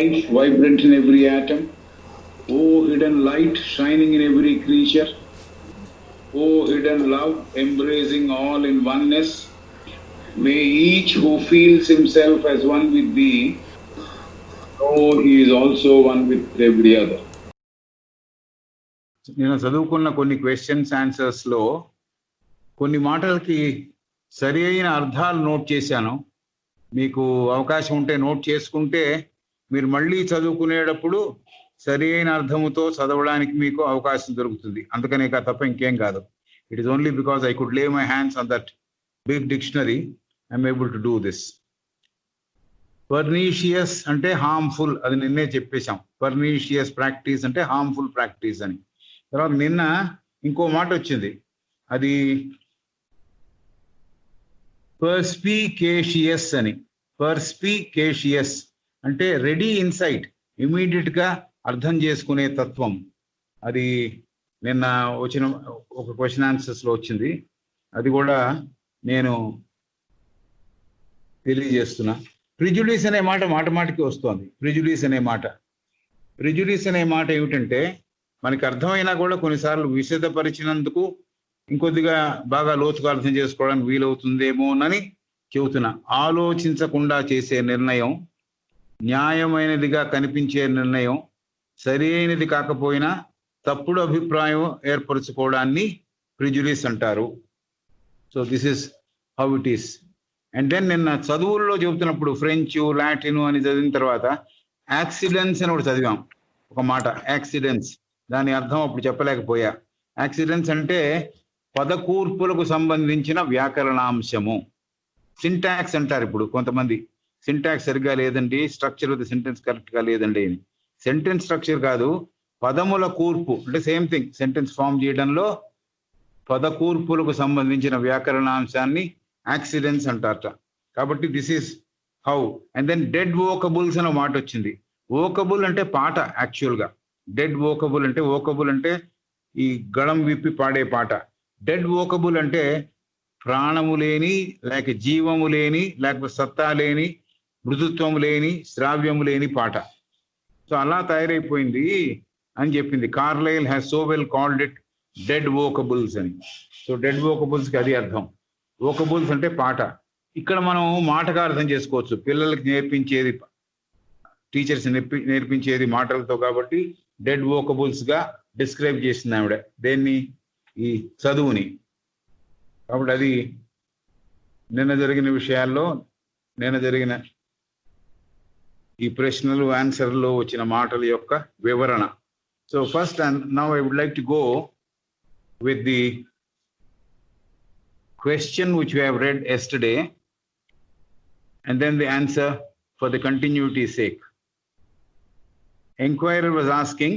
life vibrant in every atom. O hidden light shining in every creature. O hidden love embracing all in oneness. May each who feels himself as one with thee know he is also one with every other. నేను చదువుకున్న కొన్ని questions ఆన్సర్స్లో కొన్ని మాటలకి సరి అయిన అర్థాలు note చేశాను. మీకు అవకాశం ఉంటే నోట్ చేసుకుంటే మీరు మళ్ళీ చదువుకునేటప్పుడు సరి అయిన అర్థముతో చదవడానికి మీకు అవకాశం దొరుకుతుంది. అందుకనే తప్ప ఇంకేం కాదు. It is only because I could lay my hands on that big dictionary I'm able to do this. Pernicious అంటే హార్మ్ఫుల్, అది నిన్నే చెప్పేశాం. పర్నీషియస్ ప్రాక్టీస్ అంటే హార్మ్ఫుల్ ప్రాక్టీస్ అని. తర్వాత నిన్న ఇంకో మాట వచ్చింది, అది పర్స్పికేషియస్ అని. పర్స్పికేషియస్ అంటే రెడీ ఇన్సైట్, ఇమీడియట్గా అర్థం చేసుకునే తత్వం. అది నిన్న వచ్చిన ఒక క్వశ్చన్ ఆన్సర్స్లో వచ్చింది. అది కూడా నేను తెలియజేస్తున్నా. ప్రిజుడిస్ అనే మాట మాటికి వస్తుంది. ప్రిజుడిస్ అనే మాట ఏమిటంటే మనకి అర్థమైనా కూడా కొన్నిసార్లు విశదపరిచినందుకు ఇంకొద్దిగా బాగా లోతుగా అర్థం చేసుకోవడానికి వీలవుతుందేమోనని చెబుతున్నా. ఆలోచించకుండా చేసే నిర్ణయం, న్యాయమైనదిగా కనిపించే నిర్ణయం, సరి అయినది కాకపోయినా తప్పుడు అభిప్రాయం ఏర్పరచుకోవడాన్ని ప్రిజుడిస్ అంటారు. So this is how it is. And then నిన్న చదువుల్లో చెబుతున్నప్పుడు ఫ్రెంచ్, లాటిన్ అని చదివిన తర్వాత యాక్సిడెంట్స్ అని ఒకటి చదివాం. ఒక మాట యాక్సిడెంట్స్, దాని అర్థం అప్పుడు చెప్పలేకపోయా. యాక్సిడెంట్స్ అంటే పదకూర్పులకు సంబంధించిన వ్యాకరణాంశము. సింటాక్స్ అంటారు ఇప్పుడు కొంతమంది. సింటాక్స్ సరిగ్గా లేదండి, స్ట్రక్చర్ ఆఫ్ ది సెంటెన్స్ కరెక్ట్గా లేదండి అని. సెంటెన్స్ స్ట్రక్చర్ కాదు, పదముల కూర్పు అంటే సేమ్ థింగ్. సెంటెన్స్ ఫామ్ చేయడంలో పదకూర్పులకు సంబంధించిన వ్యాకరణాంశాన్ని యాక్సిడెంట్స్ అంటారట. కాబట్టి this is how. And then dead vocables అనే మాట వచ్చింది. వోకబుల్ అంటే పాట యాక్చువల్గా. డెడ్ వోకబుల్ అంటే ఈ గళం విప్పి పాడే పాట. డెడ్ వోకబుల్ అంటే ప్రాణము లేని, లేక జీవము లేని, లేకపోతే సత్తా లేని, మృదుత్వము లేని, శ్రావ్యము లేని పాట. సో అలా తయారైపోయింది అని చెప్పింది. Carlyle has so well called it dead vocables అని. సో డెడ్ వోకబుల్స్కి అది అర్థం. వోకబుల్స్ అంటే పాట. ఇక్కడ మనం మాటగా అర్థం చేసుకోవచ్చు. పిల్లలకి నేర్పించేది, టీచర్స్ నేర్పించేది మాటలతో, కాబట్టి డెడ్ వోకబుల్స్గా డిస్క్రైబ్ చేసింది ఆవిడ దేన్ని, ఈ చదువుని. కాబట్టి అది నిన్న జరిగిన విషయాల్లో, నిన్న జరిగిన ఈ ప్రశ్నలు ఆన్సర్లో వచ్చిన మాటల యొక్క వివరణ. So first and now I would like to go with the question which we have read yesterday, and then the answer for the continuity's sake. Enquirer was asking,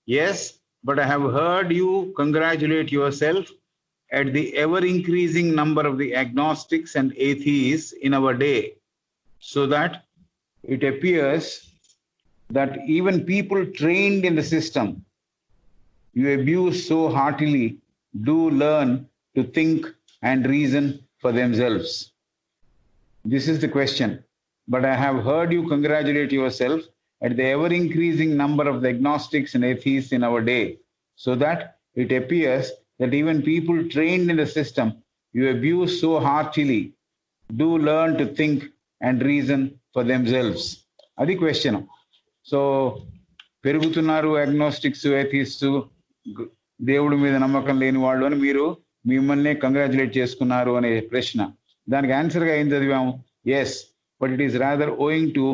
yes, but I have heard you congratulate yourself at the ever-increasing number of the agnostics and atheists in our day, so that it appears that even people trained in the system you abuse so heartily do learn to think and reason for themselves. This is the question. But I have heard you congratulate yourself at the ever-increasing number of the agnostics and atheists in our day, so that it appears that even people trained in the system you abuse so heartily do learn to think and reason for themselves. Adi question. So పెరుగుతున్నారు అగ్నోస్టిక్స్, ఏథిస్టు, దేవుడి మీద నమ్మకం లేని వాళ్ళు అని మీరు మిమ్మల్ని congratulate చేసుకున్నారు అనే ప్రశ్న. దానికి ఆన్సర్గా ఏం చదివాము? Yes, but it is rather owing to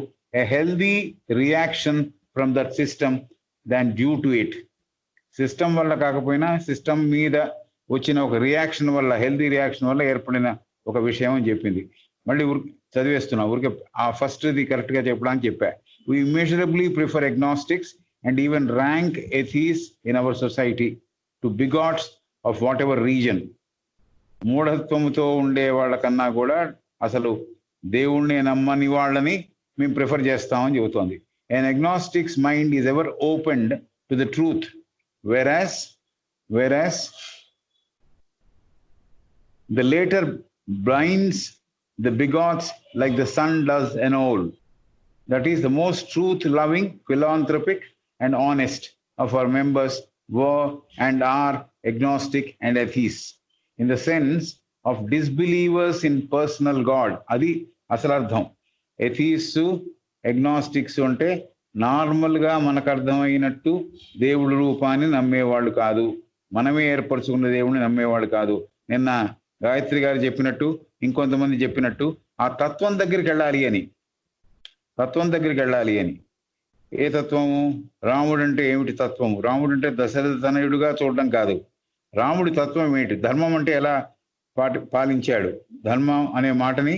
a healthy reaction from that system than due to it. System వల్ల కాకపోయినా సిస్టమ్ మీద వచ్చిన ఒక రియాక్షన్ వల్ల, హెల్దీ రియాక్షన్ వల్ల ఏర్పడిన ఒక విషయం అని చెప్పింది. మళ్ళీ చదివేస్తున్నా, ఊరికే ఆ ఫస్ట్ది కరెక్ట్గా చెప్పడానికి చెప్పా. We immeasurably prefer agnostics and even rank atheists in our society to bigots of whatever region. మూఢత్వముతో ఉండే వాళ్ళకన్నా కూడా అసలు దేవుణ్ణి నమ్మని వాళ్ళని మేము ప్రిఫర్ చేస్తామని చెబుతోంది. An agnostic's mind is ever opened to the truth, whereas the later blinds the bigots like the sun does an owl. that is the most truth-loving, philanthropic, and honest of our members were and are agnostic and atheists, in the sense of disbelievers in personal God. Adi asalardham. Atheists, agnostics అంటే నార్మల్గా మనకు అర్థమైనట్టు దేవుడి రూపాన్ని నమ్మేవాళ్ళు కాదు, మనమే ఏర్పరచుకున్న దేవుడిని నమ్మేవాళ్ళు కాదు. నిన్న గాయత్రి గారు చెప్పినట్టు, ఇంకొంతమంది చెప్పినట్టు ఆ తత్వం దగ్గరికి వెళ్ళాలి అని. ఏ తత్వము? రాముడు అంటే ఏమిటి తత్వము? రాముడు అంటే దశరథ తనయుడుగా చూడడం కాదు. రాముడి తత్వం ఏమిటి? ధర్మం అంటే ఎలా పాలించాడు, ధర్మం అనే మాటని,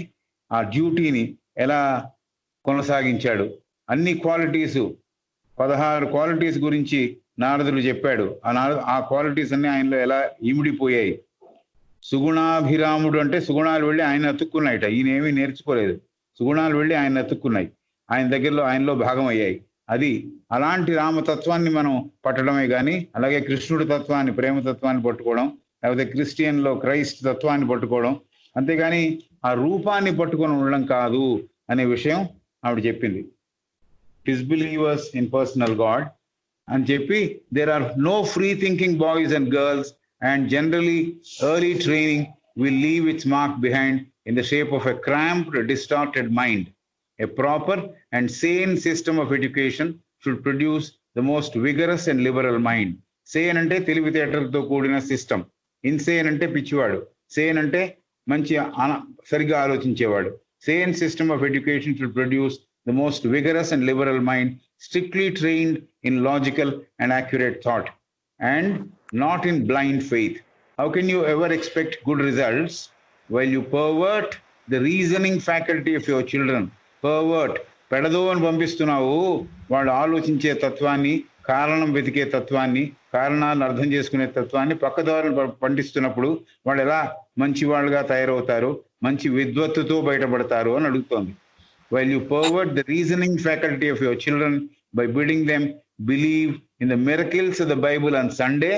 ఆ డ్యూటీని ఎలా కొనసాగించాడు, అన్ని క్వాలిటీసు 16 క్వాలిటీస్ గురించి నారదుడు చెప్పాడు. ఆ క్వాలిటీస్ అన్ని ఆయనలో ఎలా ఇమిడిపోయాయి. సుగుణాభిరాముడు అంటే సుగుణాలు వెళ్ళి ఆయన అతుక్కున్నాయట, ఈయన ఏమీ నేర్చుకోలేదు. సుగుణాలు వెళ్ళి ఆయన అతుక్కున్నాయి, ఆయన దగ్గరలో ఆయనలో భాగం అయ్యాయి. అది అలాంటి రామతత్వాన్ని మనం పట్టడమే కానీ, అలాగే కృష్ణుడి తత్వాన్ని, ప్రేమతత్వాన్ని పట్టుకోవడం, లేకపోతే క్రిస్టియన్లో క్రైస్ట్ తత్వాన్ని పట్టుకోవడం, అంతేగాని ఆ రూపాన్ని పట్టుకొని ఉండడం కాదు అనే విషయం ఆవిడ చెప్పింది. డిస్బిలీవర్స్ ఇన్ పర్సనల్ గాడ్ అని చెప్పి, there are no free thinking boys and girls and generally early training will leave its mark behind in the shape of a cramped, distorted mind. A proper and sane system of education should produce the most vigorous and liberal mind. Sane ante తెలివితేటలతో కూడిన system, insane అంటే పిచ్చివాడు, సేన్ అంటే మంచి సరిగా ఆలోచించేవాడు. Sane system of education should produce the most vigorous and liberal mind, strictly trained in logical and accurate thought, and not in blind faith. How can you ever expect good results while you pervert the reasoning faculty of your children? Pervert, పెడదో అని పంపిస్తున్నావు. వాళ్ళు ఆలోచించే తత్వాన్ని, కారణం వెతికే తత్వాన్ని, కారణాలను అర్థం చేసుకునే తత్వాన్ని పక్కదారులు పండిస్తున్నప్పుడు వాళ్ళు ఎలా మంచి వాళ్ళుగా తయారవుతారు, మంచి విద్వత్తుతో బయటపడతారు అని అడుగుతోంది. While you pervert the reasoning faculty of your children by bidding them believe in the miracles of the Bible on Sunday,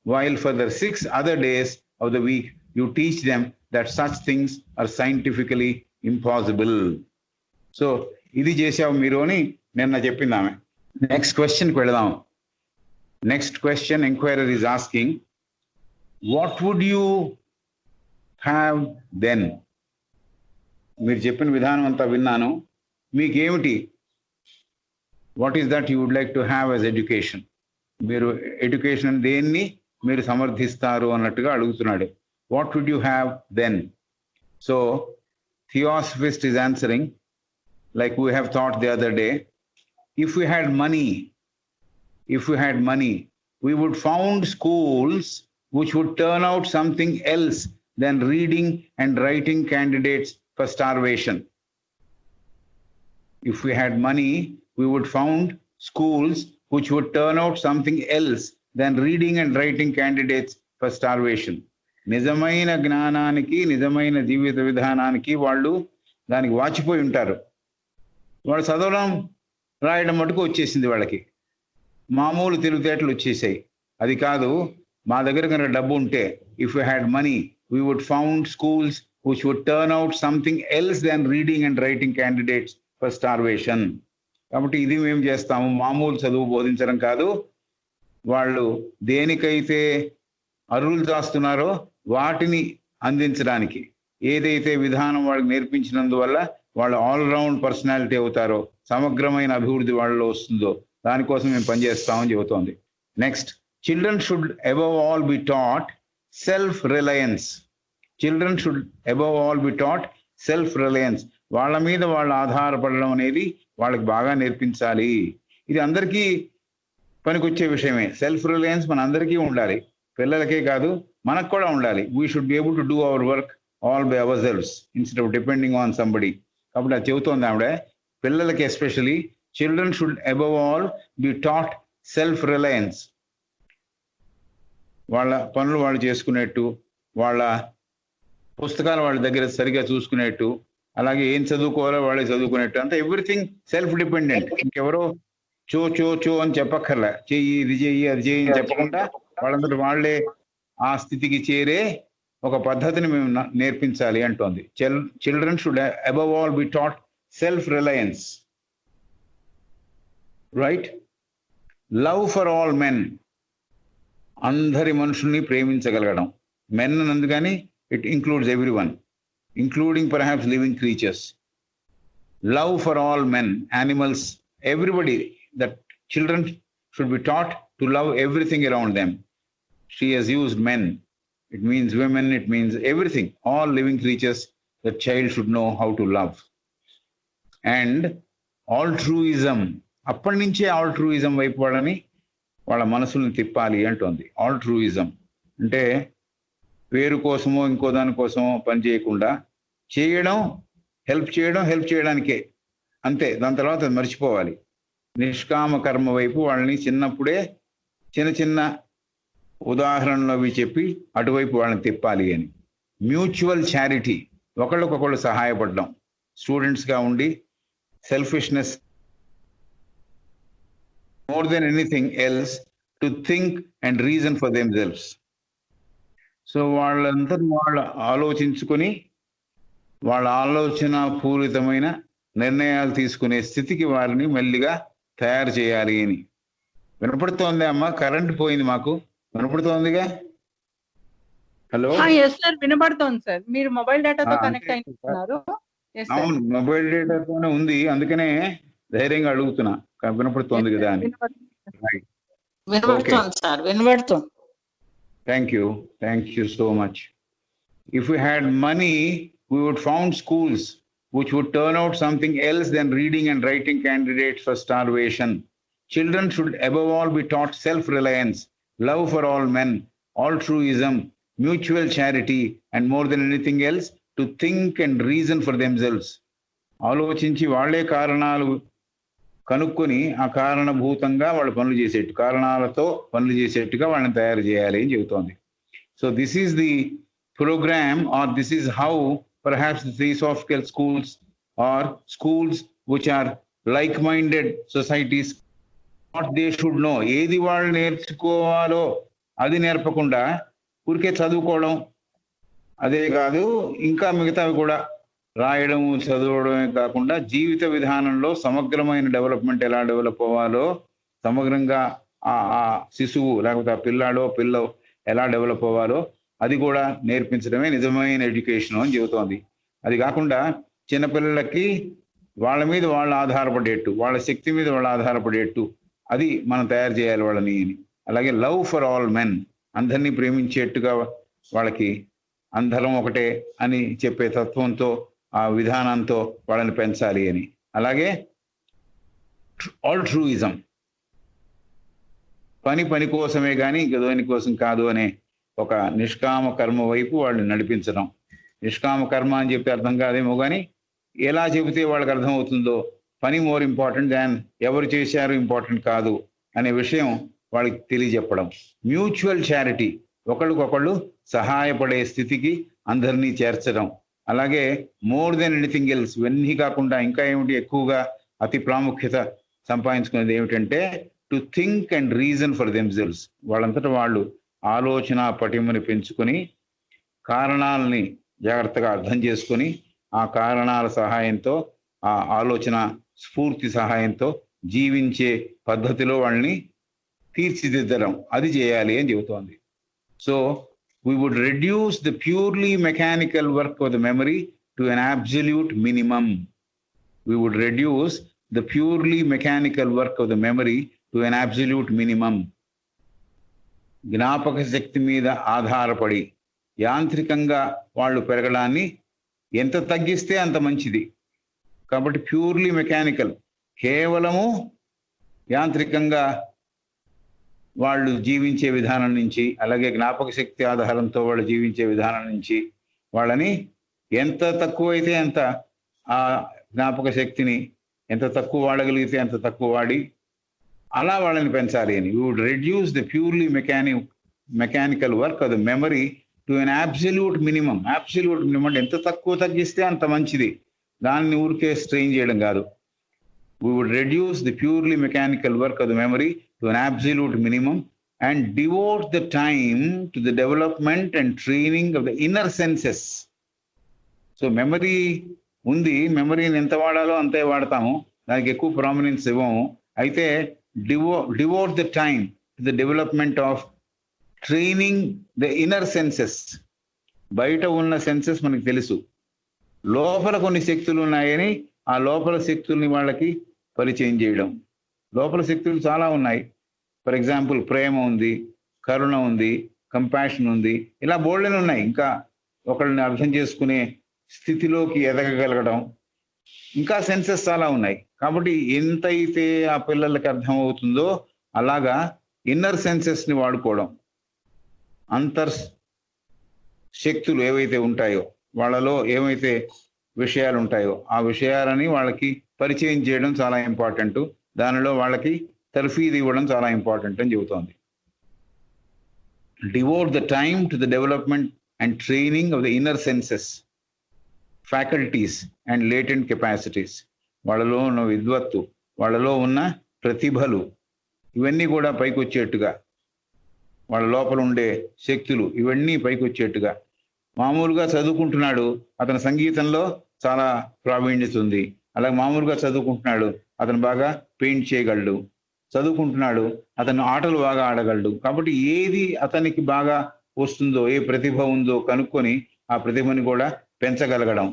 while for the 6 other days of the week you teach them that such things are scientifically impossible. So ఇది చేసావు మీరు అని నిన్న చెప్పింది ఆమె. Next క్వశ్చన్కి వెళదాం. Next question enquirer is asking, what would you have then? మీరు చెప్పిన విధానం అంతా విన్నాను, మీకేమిటి, what is that you would like to have as education? మీరు ఎడ్యుకేషన్ దేన్ని మీరు సమర్థిస్తారు అన్నట్టుగా అడుగుతున్నాడు. What would you have then? So theosophist is answering like we have thought the other day, if we had money, we would found schools which would turn out something else than reading and writing candidates for starvation. If we had money, we would found schools which would turn out something else than reading and writing candidates for starvation. నిజమైన జ్ఞానానికి, నిజమైన జీవిత విధానానికి వాళ్ళు దానికి వాచిపోయి ఉంటారు. వాళ్ళు చదవడం రాయడం మటుకు వచ్చేసింది, వాళ్ళకి మామూలు తెలివితేటలు వచ్చేసాయి. అది కాదు, మా దగ్గర కనుక డబ్బు ఉంటే, if you had money we would found schools which would turn out something else than reading and writing candidates for starvation. కాబట్టి ఇది మేము చేస్తాము, మామూలు చదువు బోధించడం కాదు. వాళ్ళు దేనికైతే అరువులు దాస్తున్నారో వాటిని అందించడానికి, ఏదైతే విధానం వాళ్ళకి నేర్పించినందువల్ల వాళ్ళు ఆల్రౌండ్ పర్సనాలిటీ అవుతారో, సమగ్రమైన అభివృద్ధి వాళ్ళలో వస్తుందో దానికోసం మేము పనిచేస్తామని చెబుతోంది. Next, children should above all be taught self reliance. Children should above all be taught self reliance. వాళ్ళ మీద వాళ్ళు ఆధారపడడం అనేది వాళ్ళకి బాగా నేర్పించాలి. ఇది అందరికీ పనికొచ్చే విషయమే. సెల్ఫ్ రిలయన్స్ మన అందరికీ ఉండాలి, పిల్లలకే కాదు మనకు కూడా ఉండాలి. We should be able to do our work all by ourselves instead of depending on somebody. కాబట్టి అది చెబుతోంది ఆవిడ, పిల్లలకి especially children should above all be taught self reliance. వాళ్ళ పనులు వాళ్ళు చేసుకునేట్టు, వాళ్ళ పుస్తకాలు వాళ్ళ దగ్గర సరిగా చూసుకునేట్టు, అలాగే ఏం చదువుకోవాలో వాళ్ళే చదువుకునేట్టు, అంతా ఎవ్రీథింగ్ సెల్ఫ్ డిపెండెంట్. ఇంకెవరో చో చో చో అని చెప్పక్కర్లే, చెయ్యి ఇది చెయ్యి అది చెయ్యి అని చెప్పకుండా వాళ్ళందరూ వాళ్లే ఆ స్థితికి చేరే ఒక పద్ధతిని మేము నేర్పించాలి అంటోంది. Children should above all be taught self-reliance, right? Love for all men, అందరి మనుషుల్ని ప్రేమించగలగడం. మెన్ అందుకని it includes everyone, including perhaps living creatures. Love for all men, animals, everybody, that children should be taught to love everything around them. She has used men. It means women, it means everything. All living creatures, the child should know how to love. And altruism, అప్పటి నుంచే altruism వైపు వాళ్ళ మనసుల్ని తిప్పాలి అంటోంది. altruism అంటే పేరు కోసమో ఇంకో దానికోసమో పని చేయకుండా చేయడం, హెల్ప్ చేయడానికే అంతే. దాని తర్వాత అది మర్చిపోవాలి. నిష్కామ కర్మ వైపు వాళ్ళని చిన్నప్పుడే చిన్న చిన్న ఉదాహరణలు అవి చెప్పి అటువైపు వాళ్ళని తిప్పాలి అని. మ్యూచువల్ చారిటీ, ఒకళ్ళకొకళ్ళు సహాయపడడం. స్టూడెంట్స్గా ఉండి selfishness, more than anything else to think and reason for themselves. So వాళ్ళంతా వాళ్ళు ఆలోచించుకొని వాళ్ళ ఆలోచన పూరితమైన నిర్ణయాలు తీసుకునే స్థితికి వారిని మెల్లిగా తయారు చేయాలి అని. వినపడుతోంది అమ్మా? కరెంట్ పోయింది మాకు. వినపడుతోందిగా? హలో. సార్ వినపడుతోంది సార్. మీరు మొబైల్ డేటాతో కనెక్ట్ అయినారు? అవును, మొబైల్ డేటాతోనే ఉంది, అందుకనే ధైర్యంగా అడుగుతున్నా. వినపడుతోంది కదా అని. వినపడుతోంది. Thank you so much. If you had money, we would found schools which would turn out something else than reading and writing candidates for starvation. Children should above all be taught self-reliance, love for all men, altruism, mutual charity, and more than anything else, to think and reason for themselves. ఆలోచించి వాళ్లే కారణాలు కనుక్కొని ఆ కారణభూతంగా వాళ్ళు పనులు చేసేట్టు, కారణాలతో పనులు చేసేట్టుగా వాళ్ళని తయారు చేయాలి అని చెబుతోంది. So this is the program, or this is how perhaps the theosophical schools or schools which are like-minded societies, what they should know. ఏది వాళ్ళు నేర్చుకోవాలో అది నేర్పకుండా ఊరికే చదువుకోవడం అదే కాదు, ఇంకా మిగతావి కూడా రాయడం చదవడమే కాకుండా జీవిత విధానంలో సమగ్రమైన డెవలప్మెంట్ ఎలా డెవలప్ అవ్వాలో, సమగ్రంగా ఆ శిశువు లేకపోతే ఆ పిల్ల ఎలా డెవలప్ అవ్వాలో అది కూడా నేర్పించడమే నిజమైన ఎడ్యుకేషన్ అని చెబుతోంది. అది కాకుండా చిన్నపిల్లలకి వాళ్ళ మీద వాళ్ళు ఆధారపడేట్టు, వాళ్ళ శక్తి మీద వాళ్ళు ఆధారపడేట్టు అది మనం తయారు చేయాలి వాళ్ళని. అలాగే లవ్ ఫర్ ఆల్ మెన్, అందరినీ ప్రేమించేట్టుగా వాళ్ళకి అందరం ఒకటే అని చెప్పే తత్వంతో, ఆ విధానంతో వాళ్ళని పెంచాలి అని. అలాగే ఆల్ట్రూయిజం, పని కోసమే కానీ ఇంక దేనికోసం కాదు అనే ఒక నిష్కామ కర్మ వైపు వాళ్ళని నడిపించడం. నిష్కామ కర్మ అని చెప్తే అర్థం కాదేమో కానీ ఎలా చెబితే వాళ్ళకి అర్థమవుతుందో, పని మోర్ ఇంపార్టెంట్ దాన్ ఎవరు చేశారు ఇంపార్టెంట్ కాదు అనే విషయం వాళ్ళకి తెలియజెప్పడం. మ్యూచువల్ చారిటీ, ఒకళ్ళకొకళ్ళు సహాయపడే స్థితికి అందరినీ చేర్చడం. అలాగే మోర్ దెన్ ఎనీథింగ్ ఎల్స్, ఇవన్నీ కాకుండా ఇంకా ఏమిటి ఎక్కువగా అతి ప్రాముఖ్యత సంపాదించుకునేది ఏమిటంటే to think and reason for themselves. వాళ్ళంతటా వాళ్ళు ఆలోచన పటిమని పెంచుకొని కారణాలని జాగ్రత్తగా అర్థం చేసుకొని ఆ కారణాల సహాయంతో, ఆ ఆలోచన స్ఫూర్తి సహాయంతో జీవించే పద్ధతిలో వాళ్ళని తీర్చిదిద్దడం, అది చేయాలి అని చెబుతోంది. So we would reduce the purely mechanical work of the memory to an absolute minimum. We would reduce the purely mechanical work of the memory to an absolute minimum. జ్ఞాపక శక్తి మీద ఆధారపడి యాంత్రికంగా వాళ్ళు పెరగడాన్ని ఎంత తగ్గిస్తే అంత మంచిది. కాబట్టి ప్యూర్లీ మెకానికల్, కేవలము యాంత్రికంగా వాళ్ళు జీవించే విధానం నుంచి, అలాగే జ్ఞాపక శక్తి ఆధారంతో వాళ్ళు జీవించే విధానం నుంచి వాళ్ళని ఎంత తక్కువైతే అంత ఆ జ్ఞాపక శక్తిని ఎంత తక్కువ వాడగలిగితే అంత తక్కువ వాడి అలా వాళ్ళని పెంచాలి అని. You would reduce the purely mechanical work of the memory to an absolute minimum. Absolute minimum అంటే ఎంత తక్కువ తగ్గిస్తే అంత మంచిది, దాన్ని ఊరికే స్ట్రెయిన్ చేయడం కాదు. we would reduce the purely mechanical work of the memory to an absolute minimum and devote the time to the development and training of the inner senses. So memory ఉంది, మెమరీని ఎంత వాడాలో అంతే వాడతాము, దానికి ఎక్కువ ప్రామినెన్స్ ఇవ్వము. అయితే devote the time to the development of training the inner senses. బయట ఉన్న సెన్సెస్ మనకు తెలుసు, లోపల కొన్ని శక్తులు ఉన్నాయని ఆ లోపల శక్తుల్ని వాళ్ళకి పరిచయం చేయడం. లోపల శక్తులు చాలా ఉన్నాయి. ఫర్ ఎగ్జాంపుల్ ప్రేమ ఉంది, కరుణ ఉంది, కంపాషన్ ఉంది, ఇలా బోల్డెన్ ఉన్నాయి. ఇంకా ఒకళ్ళని అర్థం చేసుకునే స్థితిలోకి ఎదగగలగడం, ఇంకా సెన్సెస్ చాలా ఉన్నాయి. కాబట్టి ఎంతైతే ఆ పిల్లలకి అర్థం అవుతుందో అలాగా ఇన్నర్ సెన్సెస్ని వాడుకోవడం. అంతర్ శక్తులు ఏవైతే ఉంటాయో, వాళ్ళలో ఏవైతే విషయాలు ఉంటాయో ఆ విషయాలని వాళ్ళకి పరిచయం చేయడం చాలా ఇంపార్టెంట్. దానిలో వాళ్ళకి తర్ఫీదు ఇవ్వడం చాలా ఇంపార్టెంట్ అని చెబుతోంది. Devote the time to the development and training of the inner senses, faculties and latent capacities. వాళ్ళలో ఉన్న విద్వత్తు, వాళ్ళలో ఉన్న ప్రతిభలు, ఇవన్నీ కూడా పైకి వచ్చేట్టుగా, వాళ్ళ లోపల ఉండే శక్తులు ఇవన్నీ పైకి వచ్చేట్టుగా. మామూలుగా చదువుకుంటున్నాడు, అతని సంగీతంలో చాలా ప్రావీణ్యత ఉంది. అలాగే మామూలుగా చదువుకుంటున్నాడు, అతను బాగా పెయింట్ చేయగలడు. చదువుకుంటున్నాడు, అతను ఆటలు బాగా ఆడగలడు. కాబట్టి ఏది అతనికి బాగా వస్తుందో, ఏ ప్రతిభ ఉందో కనుక్కొని ఆ ప్రతిభని కూడా పెంచగలగడం.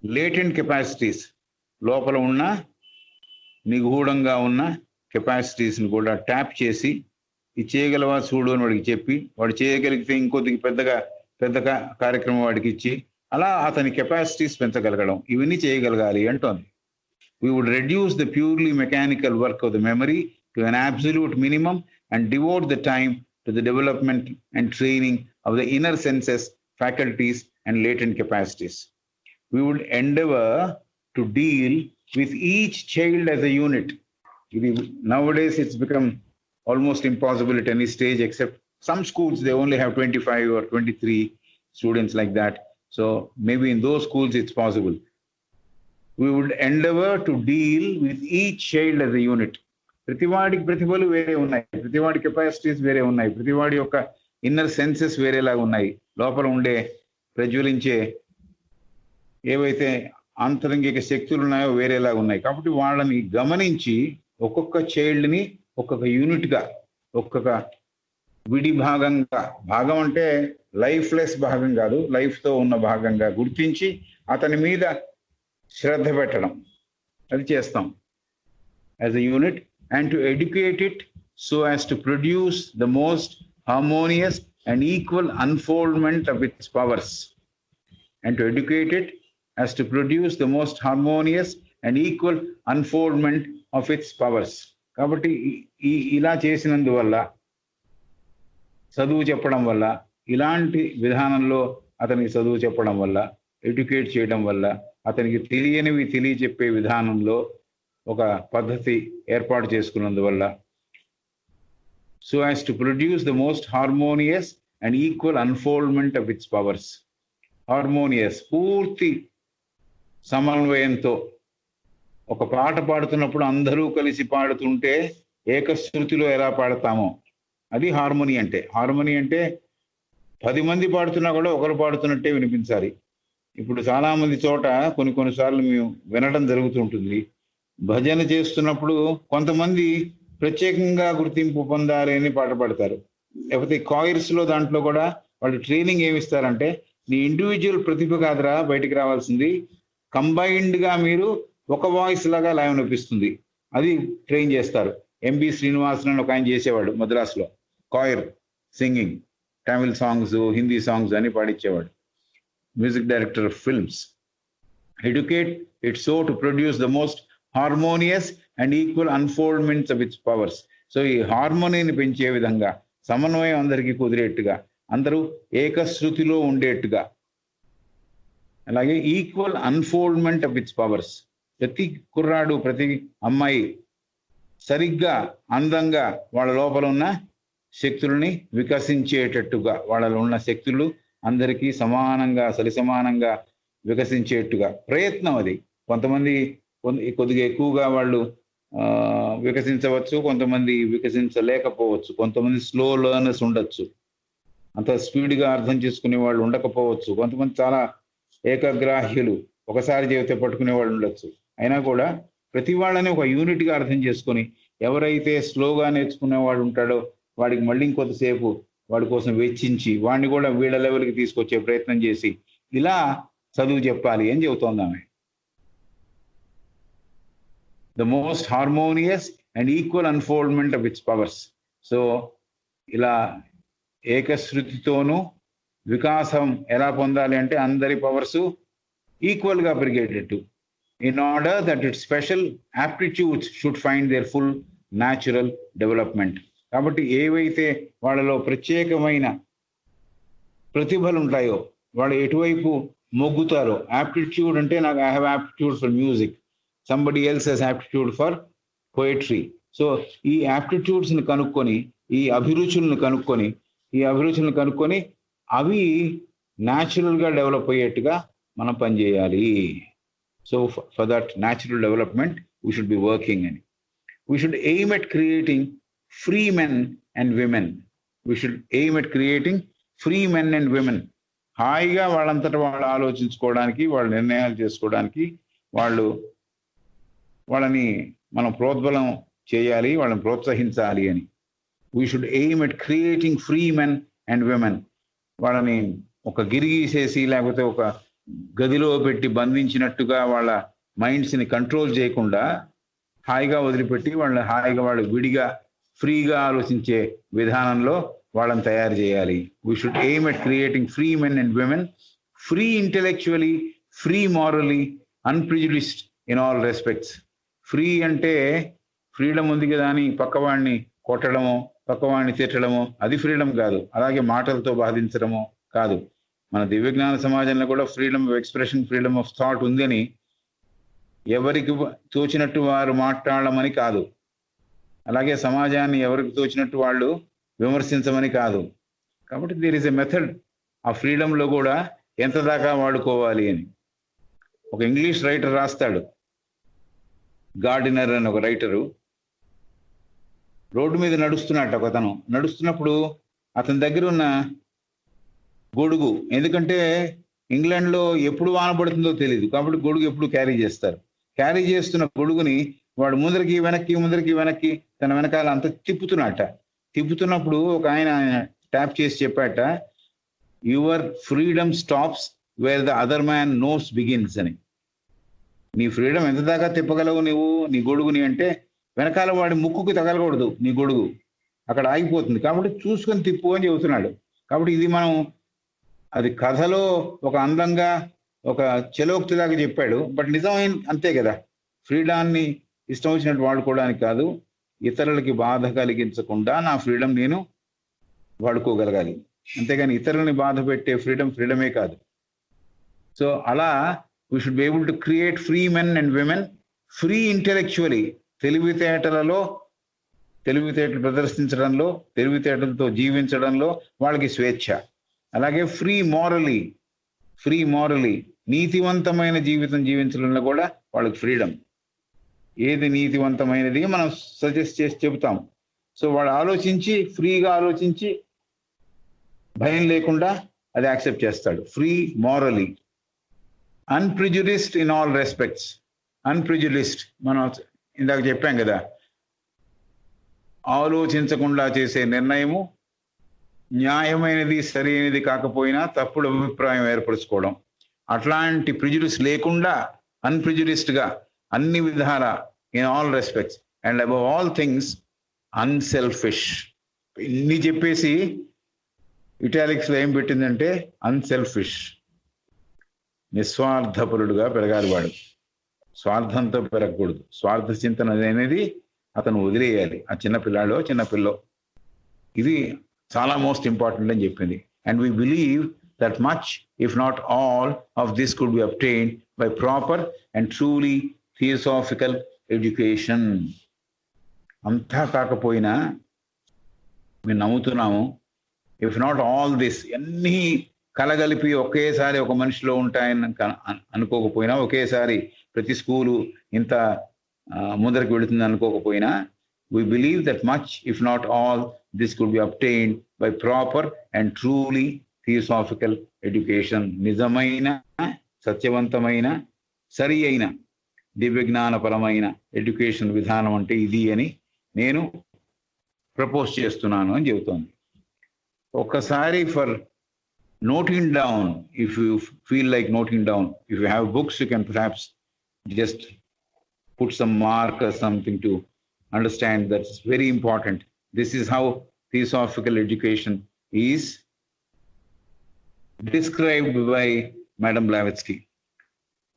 లేటెంట్ కెపాసిటీస్, లోపల ఉన్న నిగూఢంగా ఉన్న కెపాసిటీస్ని కూడా ట్యాప్ చేసి, ఇది చేయగలవా చూడు అని వాడికి చెప్పి, వాడు చేయగలిగితే ఇంకొద్దికి పెద్ద కార్యక్రమం వాడికి ఇచ్చి, అలా అతని కెపాసిటీస్ పెంచగలగడం. ఇవన్నీ చేయగలగాలి అంటోంది. We would reduce the purely mechanical work of the memory to an absolute minimum and devote the time to the development and training of the inner senses, faculties, and latent capacities. We would endeavor to deal with each child as a unit. Nowadays, it's become almost impossible at any stage, except some schools, they only have 25 or 23 students like that. So maybe in those schools, it's possible. We would endeavor to deal with each child as a unit. ప్రతివాడికి ప్రతిభలు వేరే ఉన్నాయి, ప్రతివాడి capacities వేరే ఉన్నాయి, ప్రతివాడి యొక్క inner senses వేరేలాగా ఉన్నాయి, లోపల ఉండే ప్రజ్వలించే ఏవైతే ఆంతరంగిక శక్తులు ఉన్నాయో వేరేలాగా ఉన్నాయి. కాబట్టి వాళ్ళని గమనించి ఒక్కొక్క చైల్డ్ని ఒక్కొక్క యూనిట్గా, ఒక్కొక్క విడి భాగంగా, భాగం అంటే లైఫ్లెస్ భాగం కాదు, లైఫ్తో ఉన్న భాగంగా గుర్తించి అతని మీద శ్రద్ధ పెట్టడం, అది చేస్తాం as a unit. And to educate it so as to produce the most harmonious and equal unfoldment of its powers. And to educate it as to produce the most harmonious and equal unfoldment of its powers. కాబట్టి ఇలా చేసినందువల్ల, చదువు చెప్పడం వల్ల, ఇలాంటి విధానంలో అతనికి చదువు చెప్పడం వల్ల, ఎడ్యుకేట్ చేయడం వల్ల, అతనికి తెలియనివి తెలియచెప్పే విధానంలో ఒక పద్ధతి ఏర్పాటు చేసుకున్నందువల్ల, so as to produce the most harmonious and equal unfoldment of its powers. Harmonious, పూర్తి సమన్వయంతో. ఒక పాట పాడుతున్నప్పుడు అందరూ కలిసి పాడుతుంటే ఏకశృతిలో ఎలా పాడతామో అది హార్మోని అంటే. హార్మోని అంటే 10 మంది పాడుతున్నా కూడా ఒకరు పాడుతున్నట్టే వినిపించాలి. ఇప్పుడు చాలా మంది చోట కొన్నిసార్లు మేము వినడం జరుగుతుంటుంది. భజన చేస్తున్నప్పుడు కొంతమంది ప్రత్యేకంగా గుర్తింపు పొందాలి అని పాట పాడతారు. లేకపోతే కాయిర్స్లో దాంట్లో కూడా వాళ్ళు ట్రైనింగ్ ఏమిస్తారంటే, నీ ఇండివిజువల్ ప్రతిభ కాదురా బయటికి రావాల్సింది, కంబైన్డ్గా మీరు ఒక వాయిస్ లాగా లైవ్ అనిపిస్తుంది, అది ట్రైన్ చేస్తారు. ఎంబి శ్రీనివాసన్ అని ఒక ఆయన చేసేవాడు మద్రాసులో, choir singing, Tamil songs, Hindi songs అని పాడించేవాడు, music director of films. Educate it so to produce the most harmonious and equal unfoldments of its powers. So ఈ హార్మోనీని పెంచే విధంగా, సమన్వయం అందరికీ కుదిరేట్టుగా, అందరూ ఏకశృతిలో ఉండేట్టుగా, అలాగే equal unfoldment of its powers. ప్రతి కుర్రాడు, ప్రతి అమ్మాయి సరిగ్గా అందంగా వాళ్ళ లోపల ఉన్న శక్తుల్ని వికసించేటట్టుగా, వాళ్ళలో ఉన్న శక్తులు అందరికీ సమానంగా, సరిసమానంగా వికసించేట్టుగా ప్రయత్నం అది. కొంతమంది కొద్దిగా ఎక్కువగా వాళ్ళు వికసించవచ్చు, కొంతమంది వికసించలేకపోవచ్చు, కొంతమంది స్లో లెర్నర్స్ ఉండొచ్చు, అంత స్పీడ్గా అర్థం చేసుకునే వాళ్ళు ఉండకపోవచ్చు, కొంతమంది చాలా ఏకగ్రాహ్యులు, ఒకసారి చెబితే పట్టుకునే వాళ్ళు ఉండొచ్చు. అయినా కూడా ప్రతి వాళ్ళని ఒక యూనిట్గా అర్థం చేసుకొని, ఎవరైతే స్లోగా నేర్చుకునేవాడు ఉంటాడో వాడికి మళ్ళీ ఇంకొంతసేపు వాడి కోసం వెచ్చించి వాడిని కూడా వీళ్ళ లెవెల్కి తీసుకొచ్చే ప్రయత్నం చేసి ఇలా చదువు చెప్పాలి అని చెబుతోంది ఆమె. The most harmonious and equal unfoldment of its powers. So ఇలా ఏకశృతితోనూ వికాసం ఎలా పొందాలి అంటే అందరి పవర్స్ ఈక్వల్గా పెరిగేటట్టు, in order that it special aptitudes should find their full natural development. కాబట్టి ఏవైతే వాళ్ళలో ప్రత్యేకమైన ప్రతిభలు ఉంటాయో వాళ్ళు ఎటువైపు మొగ్గుతారో, యాప్టిట్యూడ్ అంటే నాకు I have aptitude for music, somebody else has aptitude for poetry. So ఈ యాప్టిట్యూడ్స్ని కనుక్కొని ఈ అభిరుచులను కనుక్కొని అవి న్యాచురల్గా డెవలప్ అయ్యేట్టుగా మనం పనిచేయాలి. So for that natural development we should be working అని. We should aim at creating free men and women. We should aim at creating free men and women. హాయిగా వాళ్ళంతటా వాళ్ళు ఆలోచించుకోవడానికి, వాళ్ళ నిర్ణయాలు చేసుకోవడానికి వాళ్ళని మనం ప్రోద్బలం చేయాలి, వాళ్ళని ప్రోత్సహించాలి అని. We should aim at creating free men and women. వాళ్ళని ఒక గిరిగీసేసి లేకపోతే ఒక గదిలో పెట్టి బంధించినట్టుగా వాళ్ళ మైండ్స్ని కంట్రోల్ చేయకుండా హాయిగా వదిలిపెట్టి వాళ్ళు విడిగా ఫ్రీగా ఆలోచించే విధానంలో వాళ్ళని తయారు చేయాలి. We should aim at creating free men and women, free intellectually, free morally, unprejudiced in all respects. Free అంటే ఫ్రీడమ్ ఉంది కదా అని పక్కవాడిని కొట్టడమో పక్కవాడిని తిట్టడమో అది ఫ్రీడమ్ కాదు. అలాగే మాటలతో బాధించడమో కాదు. మన దివ్యజ్ఞాన సమాజంలో కూడా freedom of expression, freedom of thought ఉందని ఎవరికి తోచినట్టు వారు మాట్లాడమని కాదు. అలాగే సమాజాన్ని ఎవరికి తోచినట్టు వాళ్ళు విమర్శించమని కాదు. కాబట్టి దేర్ ఇస్ ఎ మెథడ్. ఆ ఫ్రీడంలో కూడా ఎంత దాకా వాడుకోవాలి అని. ఒక ఇంగ్లీష్ రైటర్ రాస్తాడు, గార్డినర్ అని ఒక రైటరు. రోడ్డు మీద ఒకతను నడుస్తున్నప్పుడు అతని దగ్గర ఉన్న గొడుగు, ఎందుకంటే ఇంగ్లాండ్లో ఎప్పుడు వాన పడుతుందో తెలియదు కాబట్టి గొడుగు ఎప్పుడు క్యారీ చేస్తారు. క్యారీ చేస్తున్న గొడుగుని వాడు ముందరికి వెనక్కి తన వెనకాల అంత తిప్పుతున్నప్పుడు ఒక ఆయన ట్యాప్ చేసి చెప్పాట, your freedom stops where the other man nose begins అని. నీ ఫ్రీడమ్ ఎంత దాకా తిప్పగలవు నువ్వు నీ గొడుగుని అంటే వెనకాల వాడి ముక్కుకి తగలకూడదు నీ గొడుగు, అక్కడ ఆగిపోతుంది. కాబట్టి చూసుకొని తిప్పు అని చెబుతున్నాడు. కాబట్టి ఇది మనం అది కథలో ఒక అందంగా ఒక చలోక్తిలాగా చెప్పాడు, బట్ నిజమైన అంతే కదా. ఫ్రీడాన్ని ఇష్టం వచ్చినట్టు వాడుకోవడానికి కాదు, ఇతరులకి బాధ కలిగించకుండా నా ఫ్రీడమ్ నేను వాడుకోగలగాలి. అంతేగాని ఇతరులని బాధ పెట్టే ఫ్రీడమే కాదు. సో అలా we should be able to create free men and women, free ఇంటెలెక్చువలీ, తెలివితేటలు ప్రదర్శించడంలో, తెలివితేటలతో జీవించడంలో వాళ్ళకి స్వేచ్ఛ. అలాగే ఫ్రీ మారలీ, నీతివంతమైన జీవితం జీవించడంలో కూడా వాళ్ళకి ఫ్రీడమ్. ఏది నీతివంతమైనది మనం సజెస్ట్ చేసి చెబుతాం. సో వాడు ఫ్రీగా ఆలోచించి భయం లేకుండా అది యాక్సెప్ట్ చేస్తాడు. Free morally, unprejudiced in all respects. Unprejudiced మనం ఇందాక చెప్పాం కదా, ఆలోచించకుండా చేసే నిర్ణయము న్యాయమైనది సరైనది కాకపోయినా తప్పుడు అభిప్రాయం ఏర్పరచుకోవడం. అట్లాంటి ప్రిజుడిస్ లేకుండా అన్ప్రిజుడిస్డ్గా అన్ని విధాల in all respects and above all things unselfish. ఇన్ని చెప్పేసి ఇటాలిక్స్లో ఏం పెట్టిందంటే అన్సెల్ఫిష్, నిస్వార్థపరుడుగా పెరగాలి వాడు. స్వార్థంతో పెరగకూడదు. స్వార్థ చింతన అనేది అతను వదిలేయాలి. ఆ చిన్నపిల్లో ఇది చాలా మోస్ట్ ఇంపార్టెంట్ అని చెప్పింది. And we believe that much if not all of this could be obtained by proper and truly theosophical education. అంతా కాకపోయినా మేము నమ్ముతున్నాము, ఇఫ్ నాట్ ఆల్ దిస్, అన్నీ కలగలిపి ఒకేసారి ఒక మనిషిలో ఉంటాయని అనుకోకపోయినా, ఒకేసారి ప్రతి స్కూలు ఇంత ముందరికి వెళుతుంది అనుకోకపోయినా, we believe that much, if not all, this could be obtained by proper and truly theosophical education. నిజమైన సత్యవంతమైన సరి అయిన దివ్యజ్ఞానపరమైన ఎడ్యుకేషన్ విధానం అంటే ఇది అని నేను ప్రపోజ్ చేస్తున్నాను అని చెబుతోంది. ఒక్కసారి for noting down, if you feel like noting down, if you have books, you can perhaps just put some mark or something to understand that's very important. This is how theosophical education is described by Madam Blavatsky.